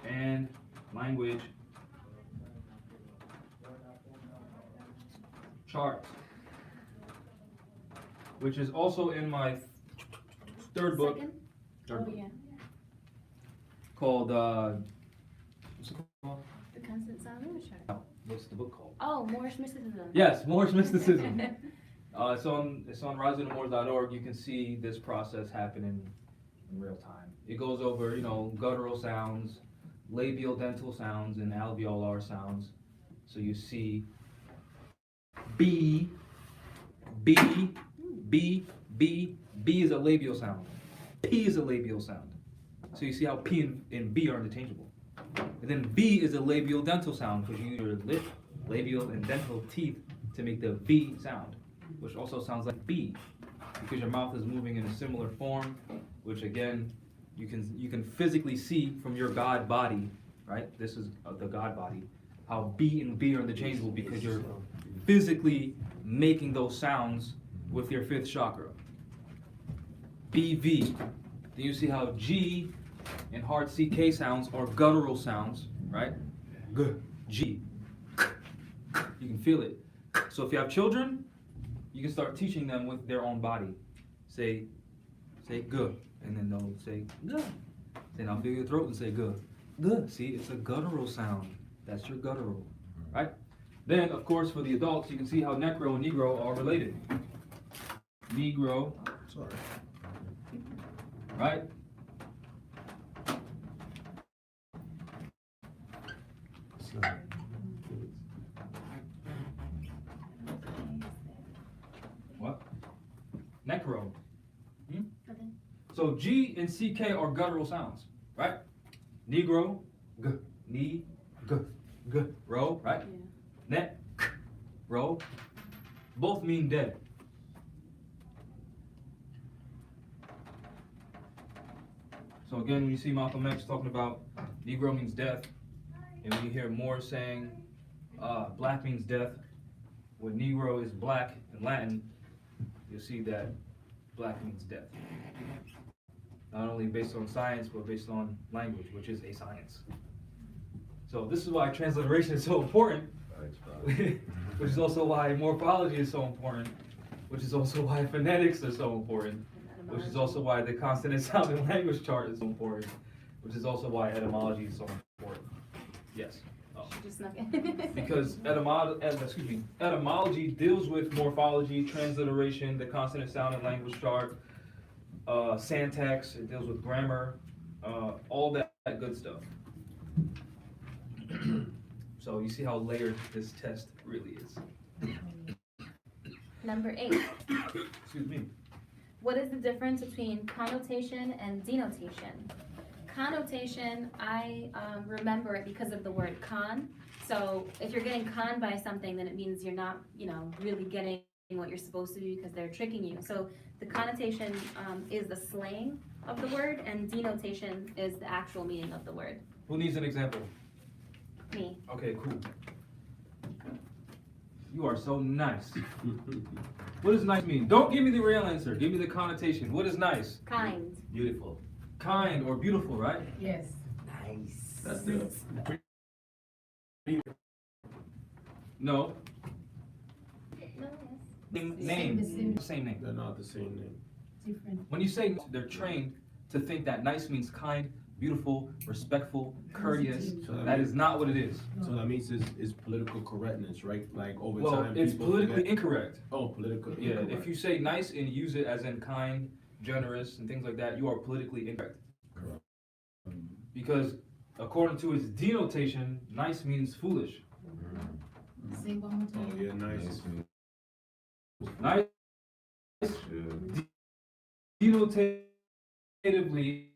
and language chart, which is also in my third book. Second? Third Oh, book. yeah. Called what's it called? The consonant sound language chart. What's the book called? Oh, Moorish mysticism. Yes, Moorish mysticism. It's on rajabandmoors.org. You can see this process happening in real time. It goes over, guttural sounds, labial dental sounds, and alveolar sounds. So you see B, B, B, B, B is a labial sound. P is a labial sound. So you see how P and B are interchangeable. And then B is a labial dental sound because you use your lip, labial, and dental teeth to make the B sound, which also sounds like B because your mouth is moving in a similar form, which again, you can physically see from your God body, right? This is the God body, how B and B are interchangeable because you're physically making those sounds with your fifth chakra. BV. Then you see how G and hard CK sounds are guttural sounds, right? G, G. You can feel it. So if you have children, you can start teaching them with their own body. Say G, and then they'll say G. Then I'll feel your throat and say G. G. See, it's a guttural sound. That's your guttural, right? Then, of course, for the adults, you can see how necro and negro are related. Negro, right? What? Necro. Okay. So G and CK are guttural sounds, right? Negro, G, knee, G, G, ro, right? Yeah. Neck, ro, both mean dead. So again, when you see Malcolm X talking about Negro means death, and when you hear Moore saying black means death, when Negro is black in Latin, you'll see that black means death. Not only based on science, but based on language, which is a science. So this is why transliteration is so important, which is also why morphology is so important, which is also why phonetics are so important, which is also why the consonant sound and language chart is so important, which is also why etymology is so important. Yes. She just snuck in. Because etymology deals with morphology, transliteration, the consonant sound and language chart, syntax, it deals with grammar, all that good stuff. So you see how layered this test really is. Number 8. Excuse me. What is the difference between connotation and denotation? Connotation, I remember it because of the word con. So if you're getting conned by something, then it means you're not, really getting what you're supposed to do because they're tricking you. So the connotation is the slang of the word, and denotation is the actual meaning of the word. Who needs an example? Me. Okay, cool. You are so nice. What does nice mean? Don't give me the real answer. Give me the connotation. What is nice? Kind. Beautiful. Kind or beautiful, right? Yes. Nice. That's the No. No, Name. Same name. They're not the same name. Different. When you say they're trained to think that nice means kind, beautiful, respectful, courteous, that is not what it is. So that means it's political correctness, right? Like over Well, time. it's people politically forget- incorrect. Oh, political. Yeah, incorrect. if you say nice and use it as in kind, generous, and things like that, you are politically incorrect. Correct. Because according to its denotation, nice means foolish. Say one more Oh time. yeah, nice. Nice, denotatively,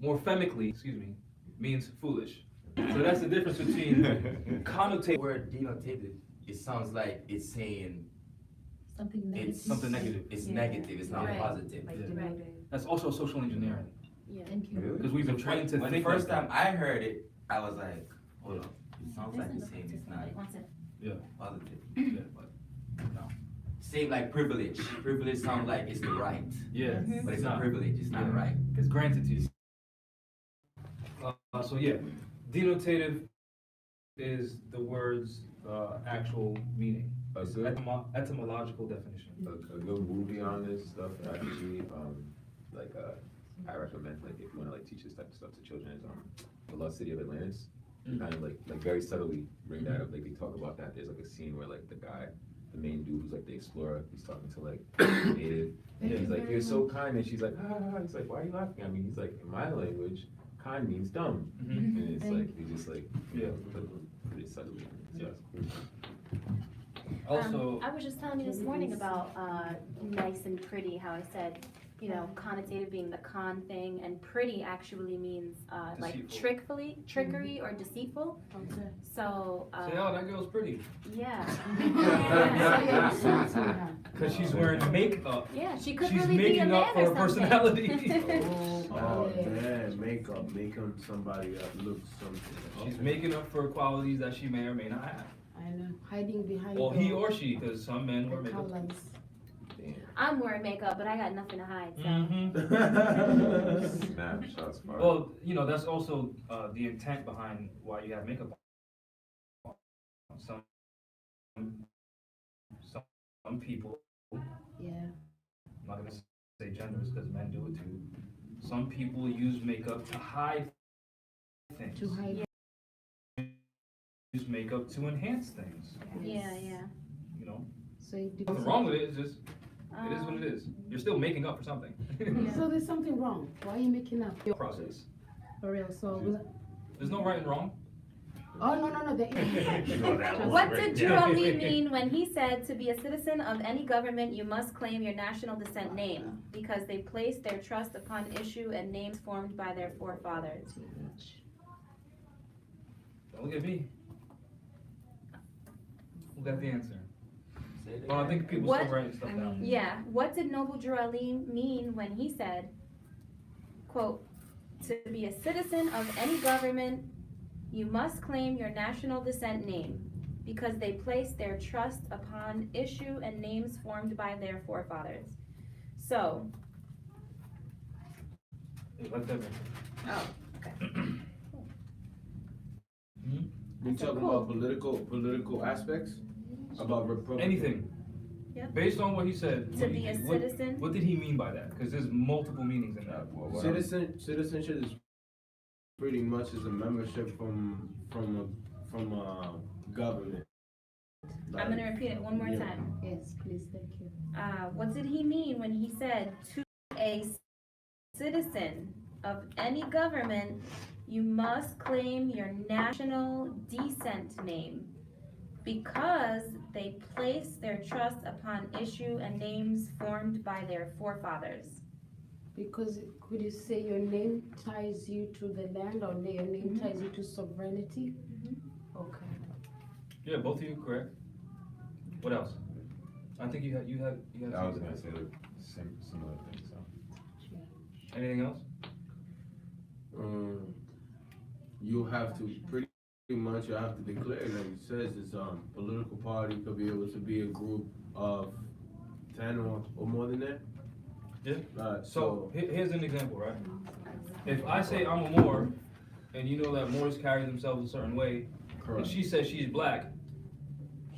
morphemically, means foolish. So that's the difference between The connotate word denotative, it sounds like it's saying Something negative. it's something negative. It's Yeah. negative, it's not Right. positive. Like Yeah. denoted. That's also social engineering. Yeah. Thank you. Really? Because we've been trained to When think the first like time I heard it, I was like, hold on, it sounds like Listen it's to saying it's not somebody wants it. positive. Yeah, but no. Same like privilege. Privilege sounds like it's the right, Yeah, but it's not. a privilege, it's not Yeah. right. It's granted to you. So yeah, denotative is the word's actual meaning. A good, Etymological definition. a good movie on this stuff actually, I recommend, like, if you wanna like teach this type of stuff to children, is The Lost City of Atlantis. Mm. Kind of like very subtly bring that up, like they talk about that, there's like a scene where like the guy, the main dude who's like the explorer, he's talking to like the native, and he's like, you're so kind, and she's like, he's like, why are you laughing at me? He's like, in my language, kind means dumb. Mhm. And it's like, you just like, Yeah. put it subtly. Yeah. So it's cool. Also, I was just telling you this morning about nice and pretty, how I said, connotative being the con thing, and pretty actually means like Deceitful. trickery or deceitful. Okay. So, say, oh, that girl's pretty. yeah. Because she's wearing makeup. Yeah, she could She's really be a making up man for or her something. personality. Oh man, makeup, making somebody that looks something. She's Okay. making up for qualities that she may or may not have. I know. Hiding behind. Well, the- he or she, because some men wear the makeup. colors. Damn. I'm wearing makeup, but I got nothing to hide, so. Mhm. Snap, shots fired. Well, that's also the intent behind why you have makeup on. Some people, Yeah. I'm not gonna say genders because men do it too. Some people use makeup to hide things. To hide. Use makeup to enhance things. Yeah, yeah. You know, So it nothing depends. wrong with it. It's just it is what it is. You're still making up for something. So there's something wrong. Why are you making up? Process. For real. So. There's no right and wrong. Oh no. There is. What did Drew Ali mean when he said, to be a citizen of any government, you must claim your national descent name, because they place their trust upon issue and names formed by their forefathers? Don't look at me. Who got the answer? Say it Oh, I again. think people What? still writing stuff down. Yeah, what did Noble Drew Ali mean when he said, quote, to be a citizen of any government, you must claim your national descent name, because they place their trust upon issue and names formed by their forefathers. So, Hey, let them in. oh, okay. Hmm? We talking about political aspects? About Republican? Anything. Yep. Based on what he said. To what be he- a what- citizen? What did he mean by that? Because there's multiple meanings in that. Citizenship is pretty much is a membership from a government. I'm gonna repeat it one more Yeah. time. Yes, please. Thank you. What did he mean when he said, to a citizen of any government, you must claim your national descent name, because they place their trust upon issue and names formed by their forefathers? Because could you say your name ties you to the land, or your name Mhm. ties you to sovereignty? Mhm. Okay. Yeah, both of you correct. What else? I think you had I was something. gonna say like similar things. So. Anything else? You have to pretty much, you have to declare, like it says, it's political party could be able to be a group of 10 or more than that. Yeah. So Here's an example, right? If I say I'm a Moor, and you know that Moors carry themselves a certain way, and correct. she says she's black,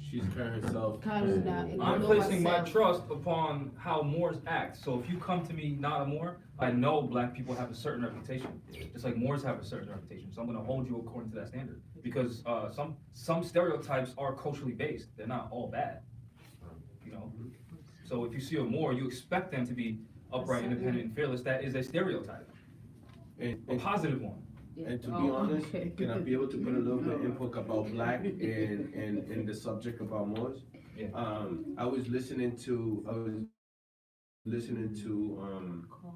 She's carrying herself. I'm placing my trust upon how Moors act. So if you come to me not a Moor, I know black people have a certain reputation, just like Moors have a certain reputation. So I'm going to hold you according to that standard, because some stereotypes are culturally based. They're not all bad, you know. So if you see a Moor, you expect them to be upright, independent, and fearless. That is a stereotype, a positive one. And to be honest, can I be able to put a little bit of input about black and the subject about Moors? Yeah. I was listening to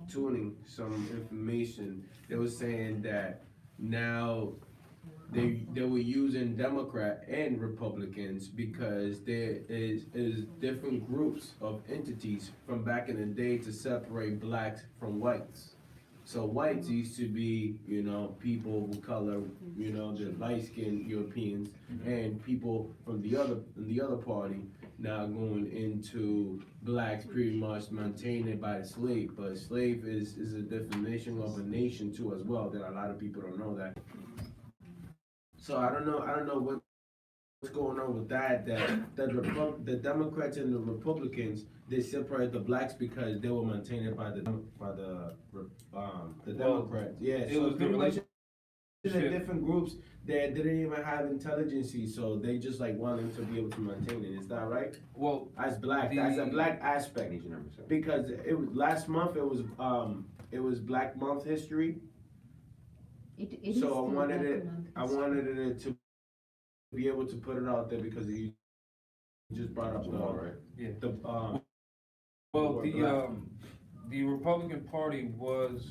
tuning some information. They were saying that now they were using Democrat and Republicans because there is different groups of entities from back in the day to separate blacks from whites. So whites used to be, you know, people of color, you know, the light-skinned Europeans, and people from the other party now going into blacks, pretty much maintained by the slave. But slave is a definition of a nation too as well. That a lot of people don't know that. So I don't know what's going on with that. The Democrats and the Republicans, they separate the blacks because they were maintained by the Democrats. Yeah, It so was the pretty much relationship. the different groups that didn't even have intelligence, so they just like wanted to be able to maintain it. Is that right? Well, As black, as a black aspect, because it was last month. It was Black Month history. So I wanted it to be able to put it out there because you just brought up yeah. the Well, black. the Republican Party was,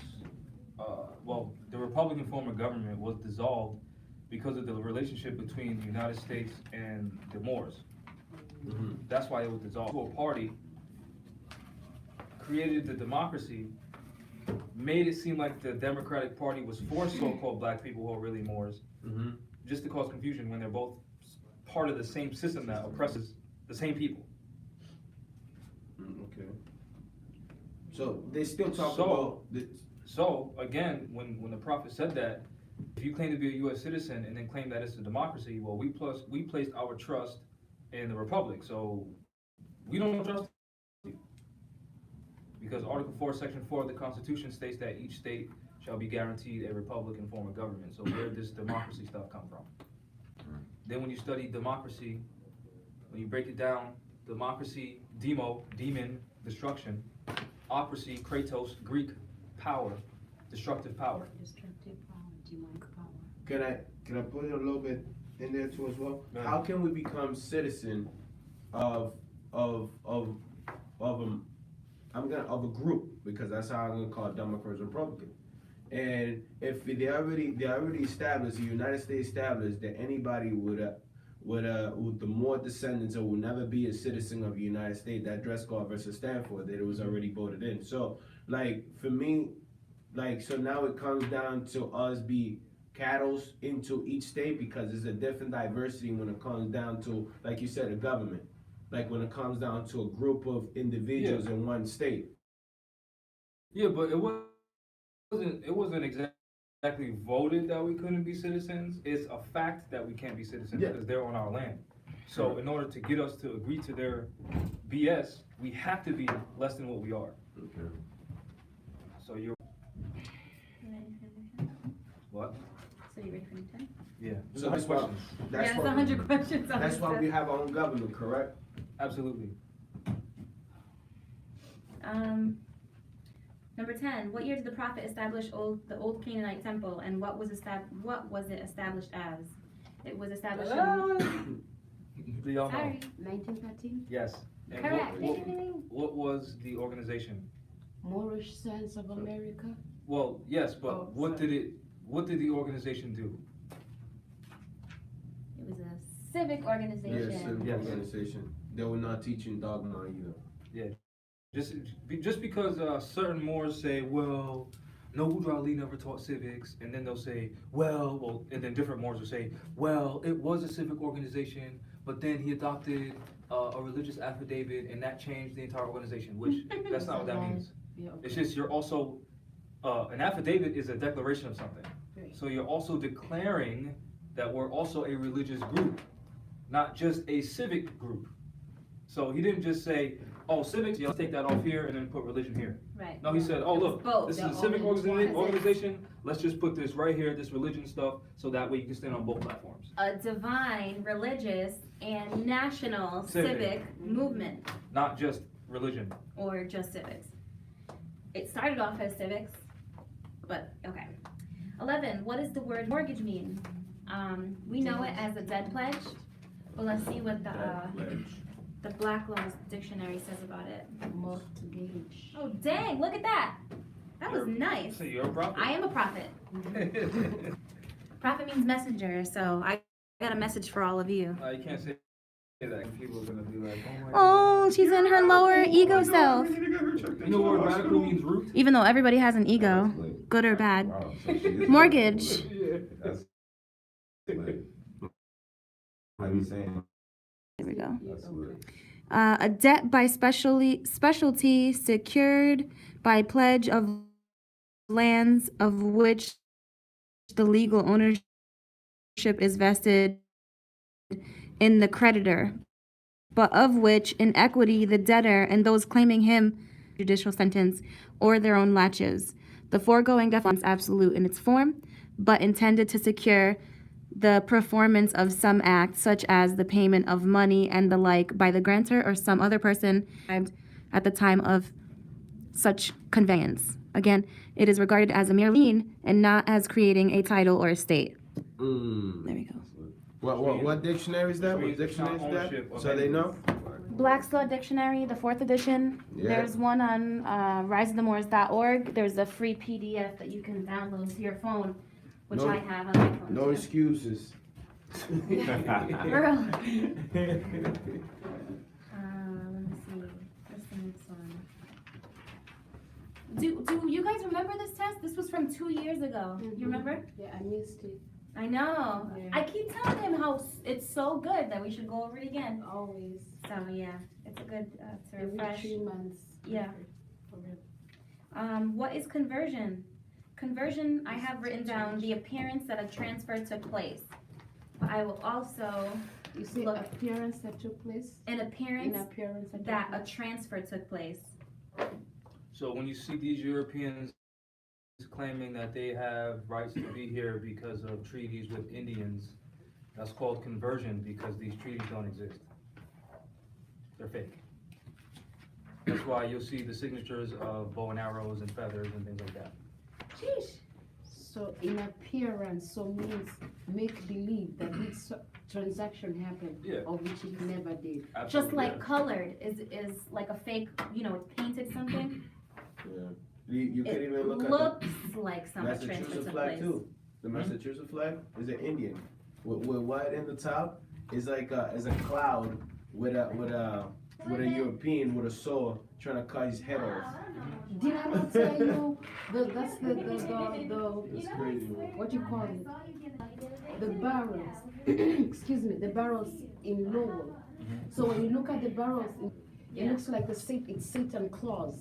the Republican form of government was dissolved because of the relationship between the United States and the Moors. Mhm. That's why it was dissolved. A party created the democracy, made it seem like the Democratic Party was for so-called black people who are really Moors, Mhm. just to cause confusion when they're both part of the same system that oppresses the same people. Okay. So they still talk So- about this. So, again, when the prophet said that, if you claim to be a U.S. citizen and then claim that it's a democracy, well, we placed our trust in the republic, so we don't trust you. Because Article 4, Section 4 of the Constitution states that each state shall be guaranteed a republican form of government. So where did this democracy stuff come from? Then when you study democracy, when you break it down, democracy, demon, destruction, ocracy, kratos, Greek, power, destructive power. Can I put it a little bit in there too as well? Yeah. How can we become citizen of a group, because that's how I'm gonna call it, Democrats, Republican. And if they already established, the United States established that anybody with the more descendants or will never be a citizen of the United States, that dress code versus stand for, that it was already voted in. So like for me, like so now it comes down to us be cattle into each state, because there's a different diversity when it comes down to, like you said, a government. Like when it comes down to a group of individuals in one state. Yeah, but it wasn't exactly voted that we couldn't be citizens. It's a fact that we can't be citizens because they're on our land. So in order to get us to agree to their BS, we have to be less than what we are. Okay. So you're what? So you ready for your turn? Yeah. So that's why. Yeah, it's 100 questions. That's why we have our own government, correct? Absolutely. Number 10. What year did the prophet establish the old Canaanite temple, and what was it established as? It was established. Do y'all know? Sorry. 1913, Yes. And Correct. what was the organization? Moorish Sons of America. Well, yes, but Oh, what did the organization do? It was a civic organization. Yes, civic Yes. organization. they were not teaching dogma either. Just because certain Moors say, well, Noble Ali never taught civics, and then they'll say, well, and then different Moors will say, well, it was a civic organization, but then he adopted a religious affidavit, and that changed the entire organization, which that's not what that means. Yeah, okay. It's just you're also, an affidavit is a declaration of something. Right. So you're also declaring that we're also a religious group, not just a civic group. So he didn't just say, oh, civics, yeah, let's take that off here and then put religion here. Right. No, he said, oh, look, both. this is They're a civic all intertwined. organization, let's just put this right here, this religion stuff, so that way you can stand on both platforms. A divine, religious, and national civic movement, Not just religion. or just civics. It started off as civics, but okay. 11. What does the word mortgage mean? We know it as a debt pledge, but let's see what the Black Laws Dictionary says about it. Mortgage. Oh dang! Look at that. That was nice. So you're a prophet. I am a prophet. Prophet means messenger, so I got a message for all of you. You can't say that. People are gonna be like, oh my Oh, she's in her lower ego self. God. You know what radical means root? Even though everybody has an ego, good or bad. Wow, so she is Mortgage. That's like, like you saying, There we go. that's lit. A debt by specialty secured by pledge of lands of which the legal ownership is vested in the creditor, but of which in equity the debtor and those claiming him judicial sentence or their own laches. The foregoing definition is absolute in its form, but intended to secure the performance of some act, such as the payment of money and the like, by the grantor or some other person at the time of such conveyance. Again, it is regarded as a mere lien and not as creating a title or estate. There we go. What dictionary is that? What Which means dictionary is ownership that? of So they know? Black's Law Dictionary, the 4th edition. Yeah. There's one on riseofthemoors.org. There's a free PDF that you can download to your phone, which No- I have on my phone. No too. excuses. Girl. Let me see. What's the next one? Do you guys remember this test? This was from 2 years ago. You remember? Yeah, I missed it. I know. Yeah. I keep telling him how it's so good that we should go over it again. Always. So yeah, it's a good to Every refresh. 3 months. Yeah. For real. What is conversion? Conversion, I have written down the appearance that a transfer took place. But I will also You see, Look. appearance that took place. an appearance In appearance that that took a place. transfer took place. So when you see these Europeans claiming that they have rights to be here because of treaties with Indians, that's called conversion because these treaties don't exist. They're fake. That's why you'll see the signatures of bow and arrows and feathers and things like that. Sheesh. So in appearance, so means make believe that this transaction happened, Yeah. of which it never did. Just Absolutely. like colored is like a fake, it's painted something. Yeah. You can It even look at looks like the some transfer Massachusetts took flag place. too. The Massachusetts flag is an Indian. With white in the top is like is a cloud with a European with a sword trying to cut his head off. Did I not tell you that's the It's crazy. what you call it? The barrels. Excuse me, the barrels in Lowell. So when you look at the barrels, it looks like it's Satan claws,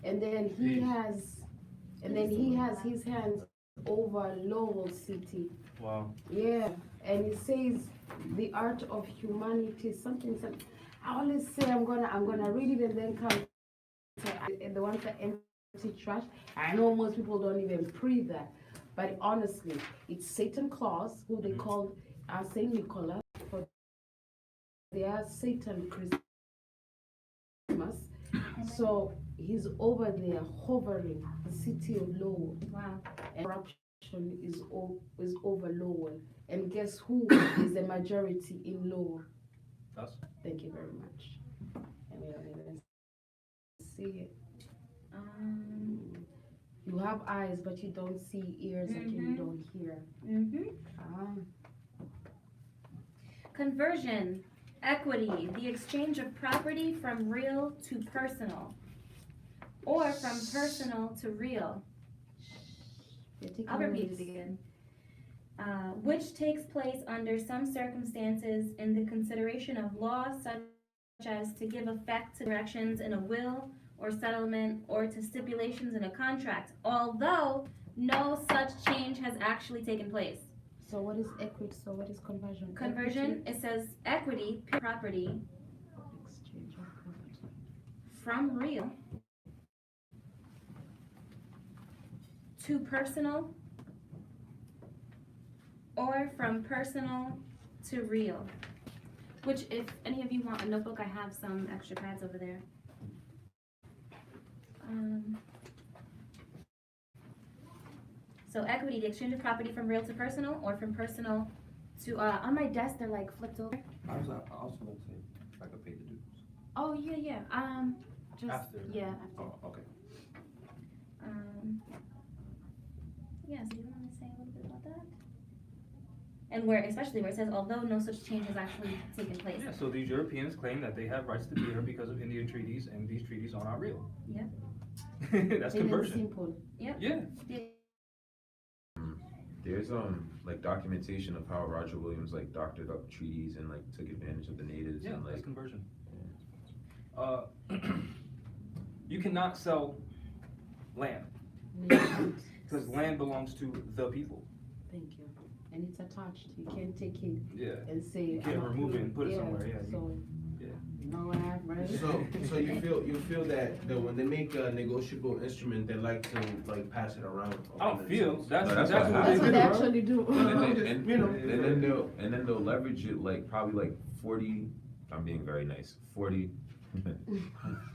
and then he has his hands over Lowell City. Wow. Yeah, and it says the art of humanity, something. I always say I'm gonna read it and then come to the ones that empty trash. I know most people don't even pre that, but honestly, it's Satan Claus, who they called Saint Nicholas, for their Satan Christmas. So he's over there hovering the city of Lowell. Wow. And corruption is over Lowell. And guess who is the majority in Lowell? Us? Thank you very much. And we don't even see it. You have eyes, but you don't see, ears, and you don't hear. Mm-hmm. Ah. Conversion. Equity, the exchange of property from real to personal, or from personal to real. I'll repeat it again. Which takes place under some circumstances in the consideration of law, such as to give effect to directions in a will or settlement or to stipulations in a contract, although no such change has actually taken place. So what is equity? So what is conversion? Conversion, it says equity, property Exchange of property. from real to personal, or from personal to real. Which, if any of you want a notebook, I have some extra pads over there. So equity, the exchange of property from real to personal, or from personal to, on my desk, they're like flipped over. I was also going to say, if I could pay the dues. Oh, yeah, just, After. yeah, after. Oh, okay. Yeah, so you want to say a little bit about that? And where, especially where it says, although no such change has actually taken place. Yeah, so these Europeans claim that they have rights to be here because of Indian treaties, and these treaties are not real. Yep. That's Plain and conversion. simple. Yep. Yeah. There's like documentation of how Roger Williams like doctored up treaties and like took advantage of the natives Yeah, and that's like conversion. You cannot sell land because land belongs to the people. Thank you. And it's attached. You can't take it Yeah. and say. You can't remove it and put it somewhere, yeah, So, yeah. no, I have, right? So you feel that when they make a negotiable instrument, they like to like pass it around. I don't feel that's No, that's exactly what what That's they what do. they actually do. and then they'll leverage it like probably like 40. I'm being very nice. 40.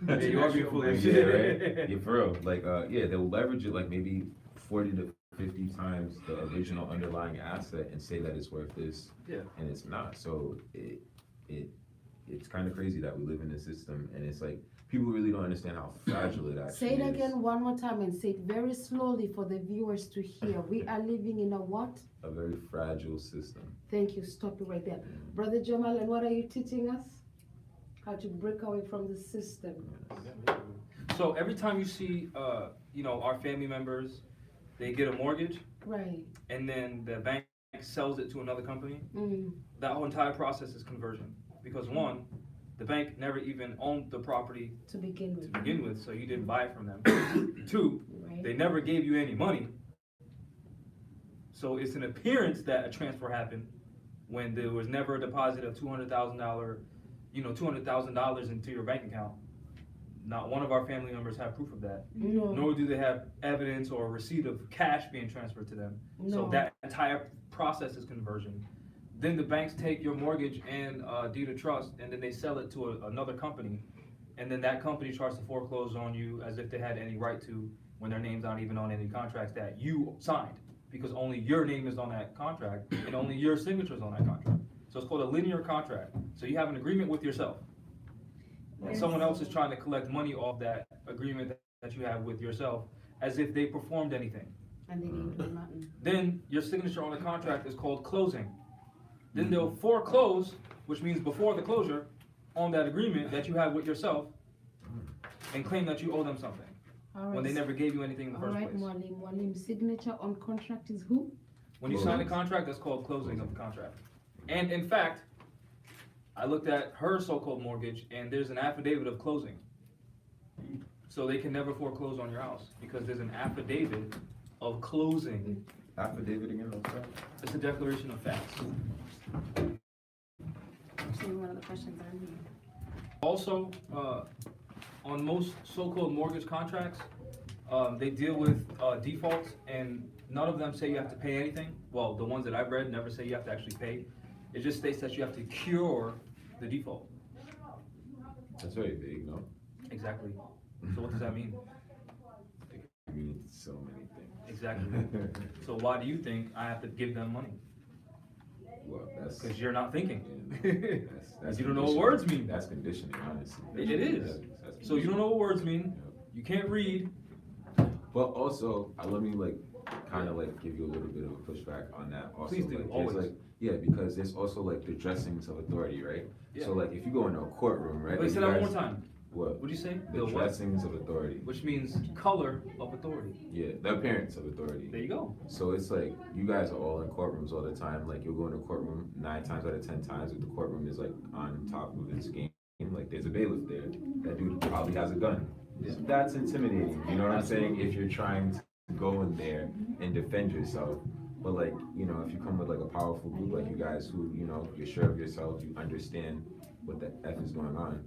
Yeah, you are being foolish. Yeah, right. Yeah, for real. Like yeah, they'll leverage it like maybe 40 to 50 times the original underlying asset and say that it's worth this. Yeah. And it's not. So it's kind of crazy that we live in this system, and it's like people really don't understand how fragile it actually Say it is. again one more time and say it very slowly for the viewers to hear. We are living in a what? A very fragile system. Thank you. Stop it right there. Brother Jamal, and what are you teaching us? How to break away from the system. So every time you see, our family members, they get a mortgage, Right. and then the bank sells it to another company. Mm. That whole entire process is conversion. Because one, the bank never even owned the property To begin to with. begin with, so you didn't buy it from them. Two, Right. they never gave you any money. So it's an appearance that a transfer happened when there was never a deposit of $200,000 into your bank account. Not one of our family members have proof of that. No. Nor do they have evidence or receipt of cash being transferred to them. So No. that entire process is conversion. Then the banks take your mortgage and deed of trust, and then they sell it to another company. And then that company tries to foreclose on you as if they had any right to, when their name's not even on any contracts that you signed. Because only your name is on that contract, and only your signature is on that contract. So it's called a linear contract. So you have an agreement with yourself. And someone else is trying to collect money off that agreement that you have with yourself as if they performed anything. And they didn't do nothing. Then your signature on the contract is called closing. Then they'll foreclose, which means before the closure, on that agreement that you have with yourself and claim that you owe them something All right. when they never gave you anything in the All first right, place. Mualim, signature on contract is who? When you sign a contract, that's called closing of the contract. And in fact, I looked at her so-called mortgage, and there's an affidavit of closing. So they can never foreclose on your house because there's an affidavit of closing. Affidavit again, what's that? It's a declaration of facts. Actually, one of the questions on here. Also, on most so-called mortgage contracts, they deal with defaults, and none of them say you have to pay anything. Well, the ones that I've read never say you have to actually pay. It just states that you have to cure the default. That's very big, no? Exactly. So what does that mean? It means so many things. Exactly. So why do you think I have to give them money? Well, that's Because you're not thinking. that's You don't know what conditioning. words mean. That's conditioning, honestly. It is. That's So you don't know what words mean. conditioning. You can't read. But also, let me like kind of like give you a little bit of a pushback on that. Also, Please do, like, always. Yeah, because there's also like the dressings of authority, right? Yeah. So like if you go into a courtroom, right? Wait, like say you that one guys- more time. What? What'd you say? The what? dressings of authority. Which means color of authority. Yeah, the appearance of authority. There you go. So it's like you guys are all in courtrooms all the time. Like you'll go in a courtroom 9 times out of 10 times if the courtroom is like on top of its game. Like there's a bailiff there. That dude probably has a gun. Yeah. So that's intimidating. You know what I'm saying? If you're trying to go in there and defend yourself. But like, you know, if you come with like a powerful group like you guys who, you know, you're sure of yourself, you understand what the F is going on.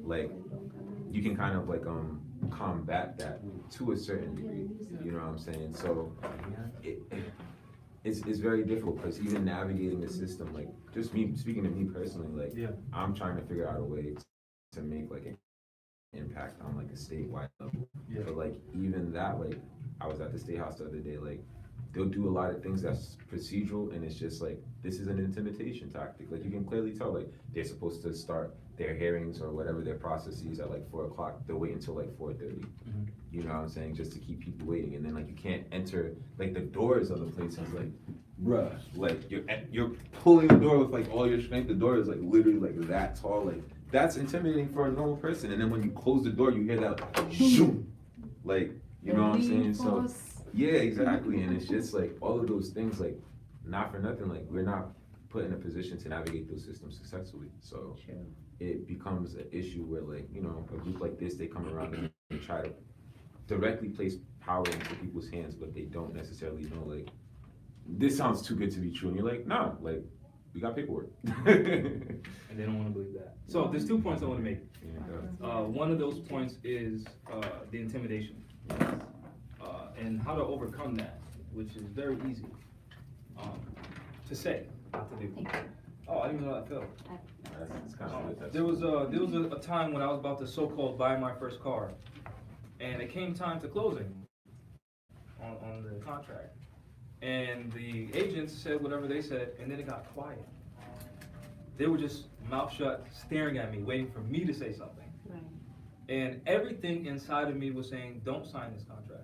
Like you can kind of like combat that to a certain degree. You know what I'm saying? So it's very difficult because even navigating the system, like just me speaking to me personally, like Yeah. I'm trying to figure out a way to make like an impact on like a statewide level. Yeah. But like even that, like I was at the state house the other day, like they'll do a lot of things that's procedural and it's just like this is an intimidation tactic. Like you can clearly tell like they're supposed to start their hearings or whatever their processes at like 4 o'clock. They'll wait until like 4:30. Mhm. You know what I'm saying? Just to keep people waiting. And then like you can't enter like the doors of the place is like, bruh, like you're pulling the door with like all your strength. The door is like literally like that tall. Like that's intimidating for a normal person. And then when you close the door, you hear that like, shoom. Like, you know what I'm saying? So yeah, exactly. And it's just like all of those things, like not for nothing, like we're not put in a position to navigate those systems successfully. So it becomes an issue where like, you know, a group like this, they come around and they try to directly place power into people's hands, but they don't necessarily know like, this sounds too good to be true. And you're like, no, like we got paperwork. And they don't want to believe that. So there's 2 points I want to make. Yeah. One of those points is the intimidation. And how to overcome that, which is very easy to say, not to do. Oh, I didn't even know that felt. That's kind of good. There was a time when I was about to so-called buy my first car, and it came time to closing on the contract, and the agents said whatever they said, and then it got quiet. They were just mouth shut, staring at me, waiting for me to say something. Right. And everything inside of me was saying, "Don't sign this contract."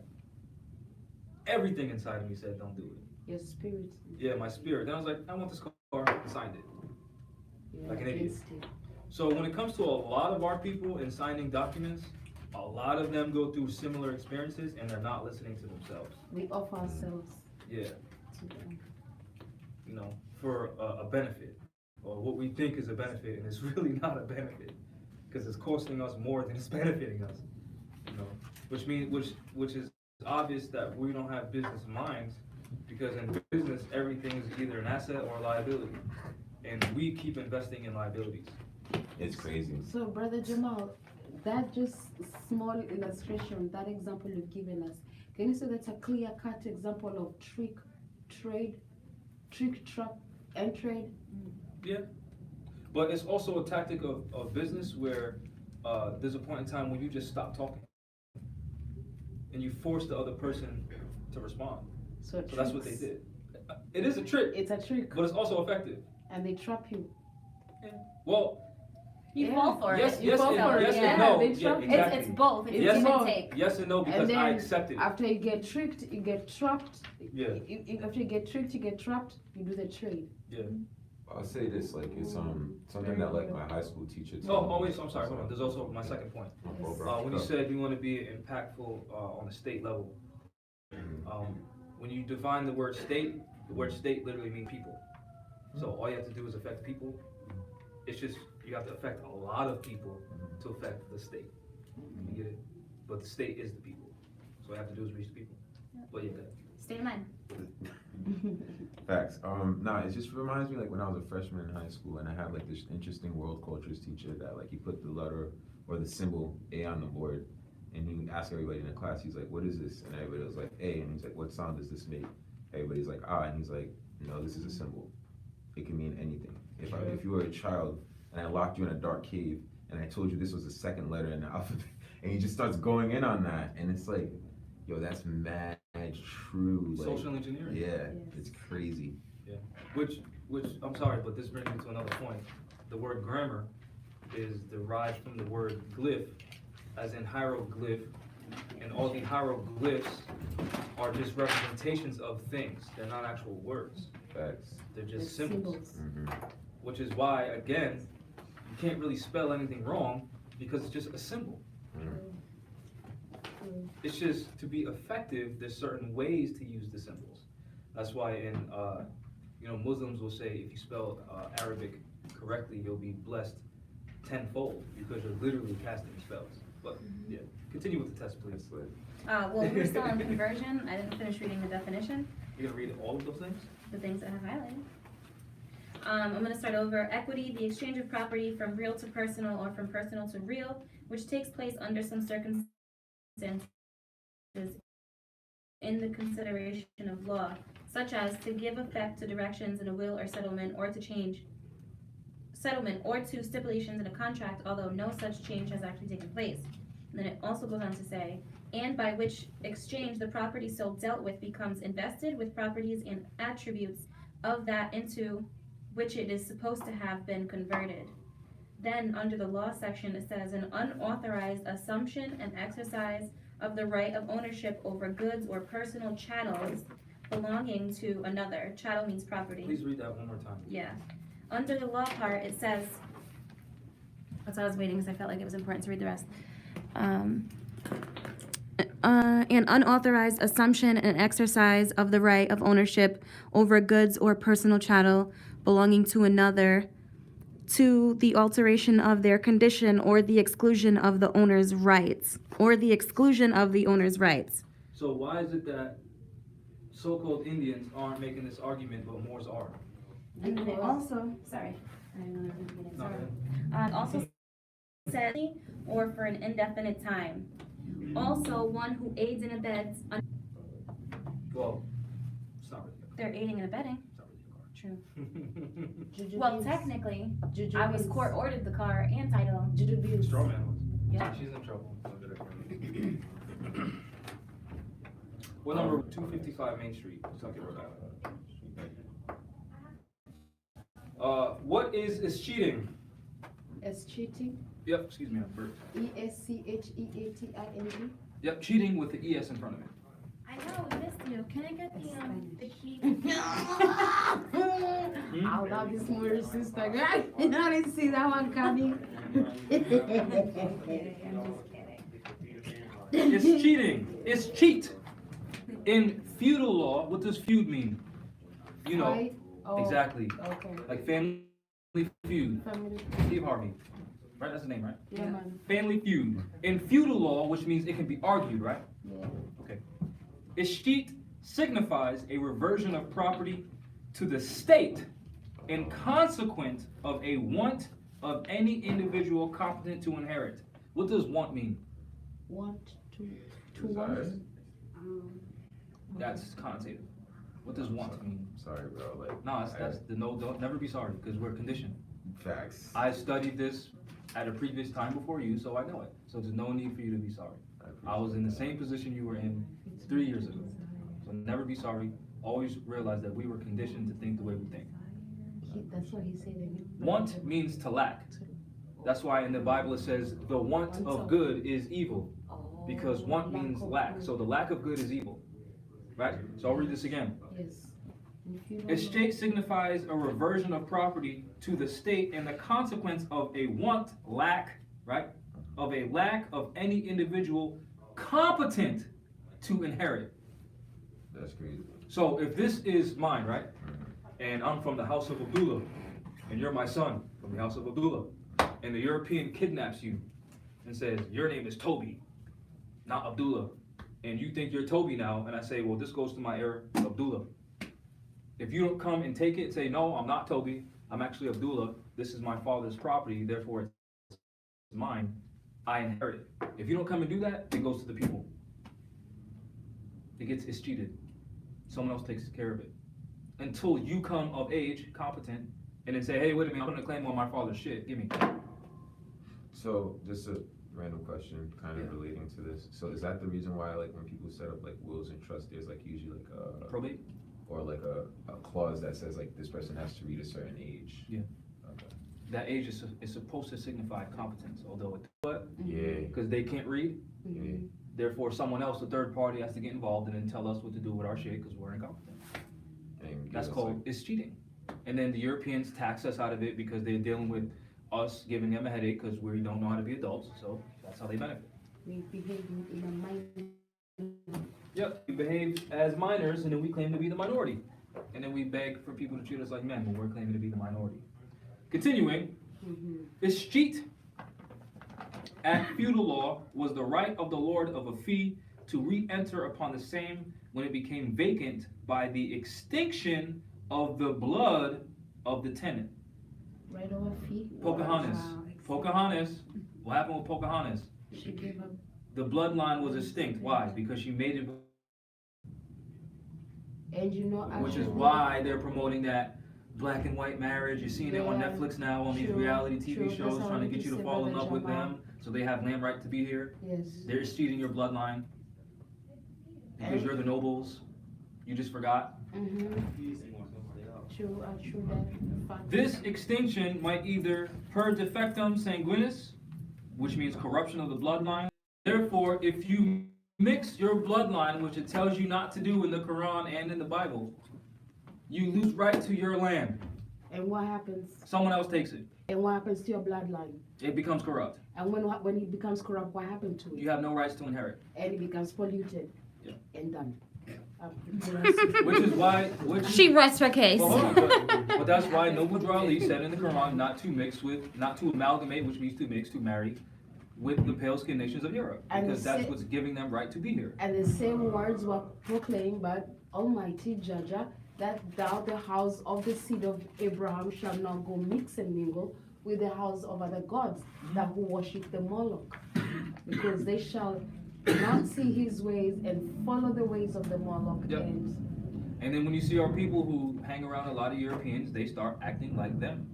Everything inside of me said, "Don't do it." Your spirit. Yeah, my spirit. Then I was like, "I want this car," and signed it. You're Like an idiot. against it. So when it comes to a lot of our people in signing documents, a lot of them go through similar experiences and they're not listening to themselves. We offer ourselves Yeah, to them. you know, for a benefit, or what we think is a benefit, and it's really not a benefit, because it's costing us more than it's benefiting us. You know, which is obvious that we don't have business minds, because in business everything is either an asset or a liability, and we keep investing in liabilities. It's crazy. So, Brother Jamal, that just small illustration, that example you've given us, can you say that's a clear-cut example of trick, trap, and trade? Yeah, but it's also a tactic of business where there's a point in time when you just stop talking and you force the other person to respond. So that's what they tricks. did. It is a trick, It's a trick, but it's also effective. and they trap you. Well, You Yeah. fall for yes, it. yes, fall and, for it, yes yeah. and no. They Yeah, trap- exactly. It's both. It's Yes. give both. and take. Yes and no, because And I then accept it. after you get tricked, you get trapped. Yeah. After you get tricked, you get trapped, you do the trade. Yeah. I'll say this, like it's something that like my high school teacher told me. Oh, wait, so I'm sorry, hold on. There's also my second point. When you said you want to be impactful on the state level, when you define the word state literally means people. So all you have to do is affect people. It's just, you have to affect a lot of people to affect the state. You get it? But the state is the people. So all you have to do is reach the people. But yeah, go ahead. State of mind. Facts. Nah, it just reminds me like when I was a freshman in high school and I had like this interesting world cultures teacher that like he put the letter or the symbol A on the board and he asked everybody in the class, he's like, what is this? And everybody was like, A, and he's like, what sound does this make? Everybody's like, ah, and he's like, no, this is a symbol. It can mean anything. If you were a child and I locked you in a dark cave and I told you this was the second letter in the alphabet and he just starts going in on that and it's like, yo, that's mad true. Like, Social engineering. yeah, it's crazy. Yeah. Which I'm sorry, but this brings me to another point. The word grammar is derived from the word glyph, as in hieroglyph, and all the hieroglyphs are just representations of things. They're not actual words. Facts. They're Like just symbols. Mm-hmm. Which is why, again, you can't really spell anything wrong because it's just a symbol. It's just, to be effective, there's certain ways to use the symbols. That's why in, Muslims will say if you spell Arabic correctly, you'll be blessed tenfold because you're literally casting spells. But yeah, continue with the test, please. Well, we're still on conversion. I didn't finish reading the definition, You're gonna read all of those things? the things that I have highlighted. I'm gonna start over. Equity, the exchange of property from real to personal or from personal to real, which takes place under some circumstances in the consideration of law, such as to give effect to directions in a will or settlement, or to change settlement, or to stipulations in a contract, although no such change has actually taken place. And then it also goes on to say, and by which exchange the property so dealt with becomes invested with properties and attributes of that into which it is supposed to have been converted. Then, under the law section, it says an unauthorized assumption and exercise of the right of ownership over goods or personal chattels belonging to another. Chattel means property. Please read that one more time. Yeah. Under the law part, it says, that's why I was waiting because I felt like it was important to read the rest. An unauthorized assumption and exercise of the right of ownership over goods or personal chattel belonging to another, to the alteration of their condition or the exclusion of the owner's rights, or the exclusion of the owner's rights. So why is it that so-called Indians aren't making this argument, but Moors are? And then it also, sorry, I didn't know there was a meeting, No, sorry. Also said, or for an indefinite time. Also, one who aids and abets, well, it's not really they're aiding and abetting. It's not really a car. True. Juju Well, means- technically, Juju I was means- court ordered the car and title. Juju means- Straw man was. Yeah. She's in trouble. What number? 255 Main Street, Tucket, Rhode Island. What is cheating? As cheating, Yep, excuse me, I'm burped. ESCHEATING. Yep, cheating with the ES in front of it. I know, we missed you. Can I get the key? I love this murder sister. I didn't see that one coming. I'm just kidding. It's cheating. It's cheat. In feudal law, what does feud mean? You know, Fight? Oh, exactly. Okay. Like family feud. Family. Steve Harvey. Right, that's the name, right? Yeah, man. Family feud. In feudal law, which means it can be argued, right? Yeah. Okay. Escheat signifies a reversion of property to the state in consequence of a want of any individual competent to inherit. What does want mean? Want to want. That's connotative. What does want mean? Sorry, bro. Like, No, that's the no. Don't never be sorry because we're conditioned. facts. I studied this at a previous time before you, so I know it. So there's no need for you to be sorry. I was in the same position you were in 3 years ago. So never be sorry. Always realize that we were conditioned to think the way we think. That's what he said. Want means to lack. That's why in the Bible it says the want of good is evil, because want means lack. So the lack of good is evil, right? So I'll read this again. Yes. Estate signifies a reversion of property to the state and the consequence of a want, lack, right? Of a lack of any individual competent to inherit. That's crazy. So if this is mine, right? And I'm from the house of Abdullah, and you're my son from the house of Abdullah, and the European kidnaps you and says, your name is Toby, not Abdullah, and you think you're Toby now, and I say, well, this goes to my heir, Abdullah. If you don't come and take it, say, no, I'm not Toby, I'm actually Abdullah, this is my father's property, therefore it's mine, I inherit it. If you don't come and do that, it goes to the people. It's cheated. Someone else takes care of it. Until you come of age, competent, and then say, hey, wait a minute, I'm gonna claim all my father's shit, give me. So, just a random question, kind of relating to this. So, is that the reason why, like, when people set up like wills and trusts, there's like usually like a Probate? or like a clause that says like this person has to reach a certain age? Yeah. Okay. That age is supposed to signify competence, although it, but, Yeah. because they can't read, Yeah. therefore someone else, a third party, has to get involved and then tell us what to do with our shit, because we're incompetent. And give That's us, called, it's cheating. And then the Europeans tax us out of it because they're dealing with us giving them a headache because we don't know how to be adults, so that's how they benefit. We behave in a mind. Yep, we behave as minors and then we claim to be the minority. And then we beg for people to treat us like men when we're claiming to be the minority. Continuing, escheat at feudal law was the right of the lord of a fee to re-enter upon the same when it became vacant by the extinction of the blood of the tenant. Right over fee. Pocahontas. Wow. Pocahontas. What happened with Pocahontas? She gave up. The bloodline was extinct. Why? Because she made it, And you know, which is actually- why they're promoting that black and white marriage. You're seeing it on Yeah, Netflix now on these true, reality TV true. That's shows how trying to I get you to say fall in Brother love with Rajab. them so they have land right to be here. Yes. They're cheating your bloodline because And- you're the nobles. You just forgot. True, true that. Fact. This extinction might either per defectum sanguinis, which means corruption of the bloodline. Therefore, if you mix your bloodline, which it tells you not to do in the Quran and in the Bible, you lose right to your land. And what happens? Someone else takes it. And what happens to your bloodline? It becomes corrupt. And when it becomes corrupt, what happened to it? You have no rights to inherit. And it becomes polluted. Yeah. And done. Which is why, She rests her case. Well, hold on, but that's why Noble Drew Ali said in the Quran not to amalgamate, which means to mix, to marry, with the pale skinned nations of Europe. And Because that's say- what's giving them right to be here. And the same words were proclaimed by Almighty Jaja, that thou, the house of the seed of Abraham, shall not go mix and mingle with the house of other gods that who worship the Moloch, because they shall not see his ways and follow the ways of the Moloch. Yep. And then when you see our people who hang around a lot of Europeans, they start acting like them.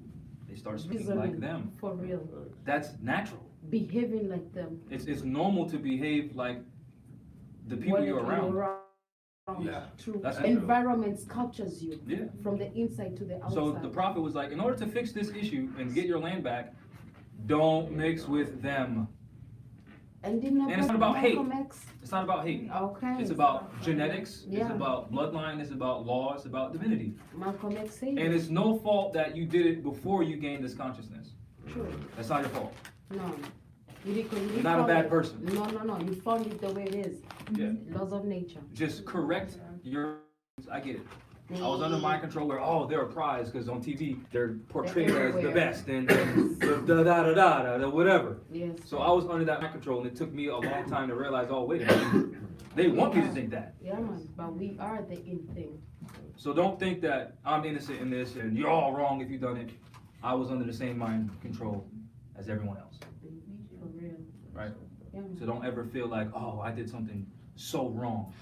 They start speaking like them. For real. That's natural. Behaving like them. It's normal to behave like the people you're around. Yeah, True. that's Environment sculptures you Yeah. from the inside to the outside. So the prophet was like, in order to fix this issue and get your land back, don't mix with them. And did not And it's not about hate. Malcolm X? It's not about hate. Okay. It's about genetics. It's Yeah. about bloodline. It's about law. It's about divinity. Malcolm X said And it. it's no fault that you did it before you gained this consciousness. True. That's not your fault. No. You You're not a found bad it. person. No. You found it the way it is. Yeah. Laws of nature. Just correct your. I get it. I was under mind control where, oh, they're a prize because on TV they're portrayed They're as the everywhere. best and the whatever. Yes. So I was under that mind control and it took me a long time to realize, oh, wait a minute. They want me to think that. Yeah, man. But we are the in thing. So don't think that I'm innocent in this and you're all wrong if you've done it. I was under the same mind control as everyone else, For real. right? Yeah, man. So don't ever feel like, oh, I did something so wrong.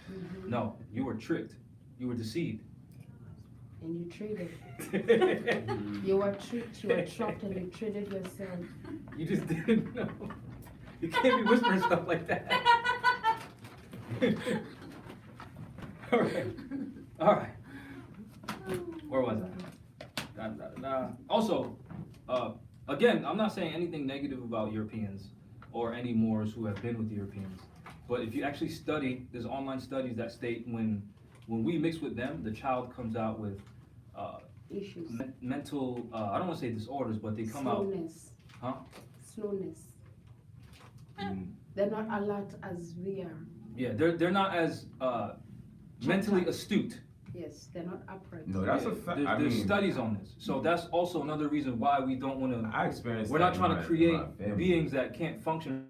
No, you were tricked. You were deceived. And you traded. You were tricked, you were trapped, and you traded yourself. You just didn't know. You can't be whispering stuff like that. All right. All right. Where was I? Also, again, I'm not saying anything negative about Europeans or any Moors who have been with the Europeans. But if you actually study, there's online studies that state when we mix with them, the child comes out with Issues. mental, I don't want to say disorders, but they come out, Slowness. huh? Slowness. They're not alert as we are. Yeah, they're not as mentally astute. Yes, they're not upright. No, that's Yeah, a fact. There's studies on this, so that's also another reason why we don't want to. I experienced. We're that not trying in to my create family. beings that can't function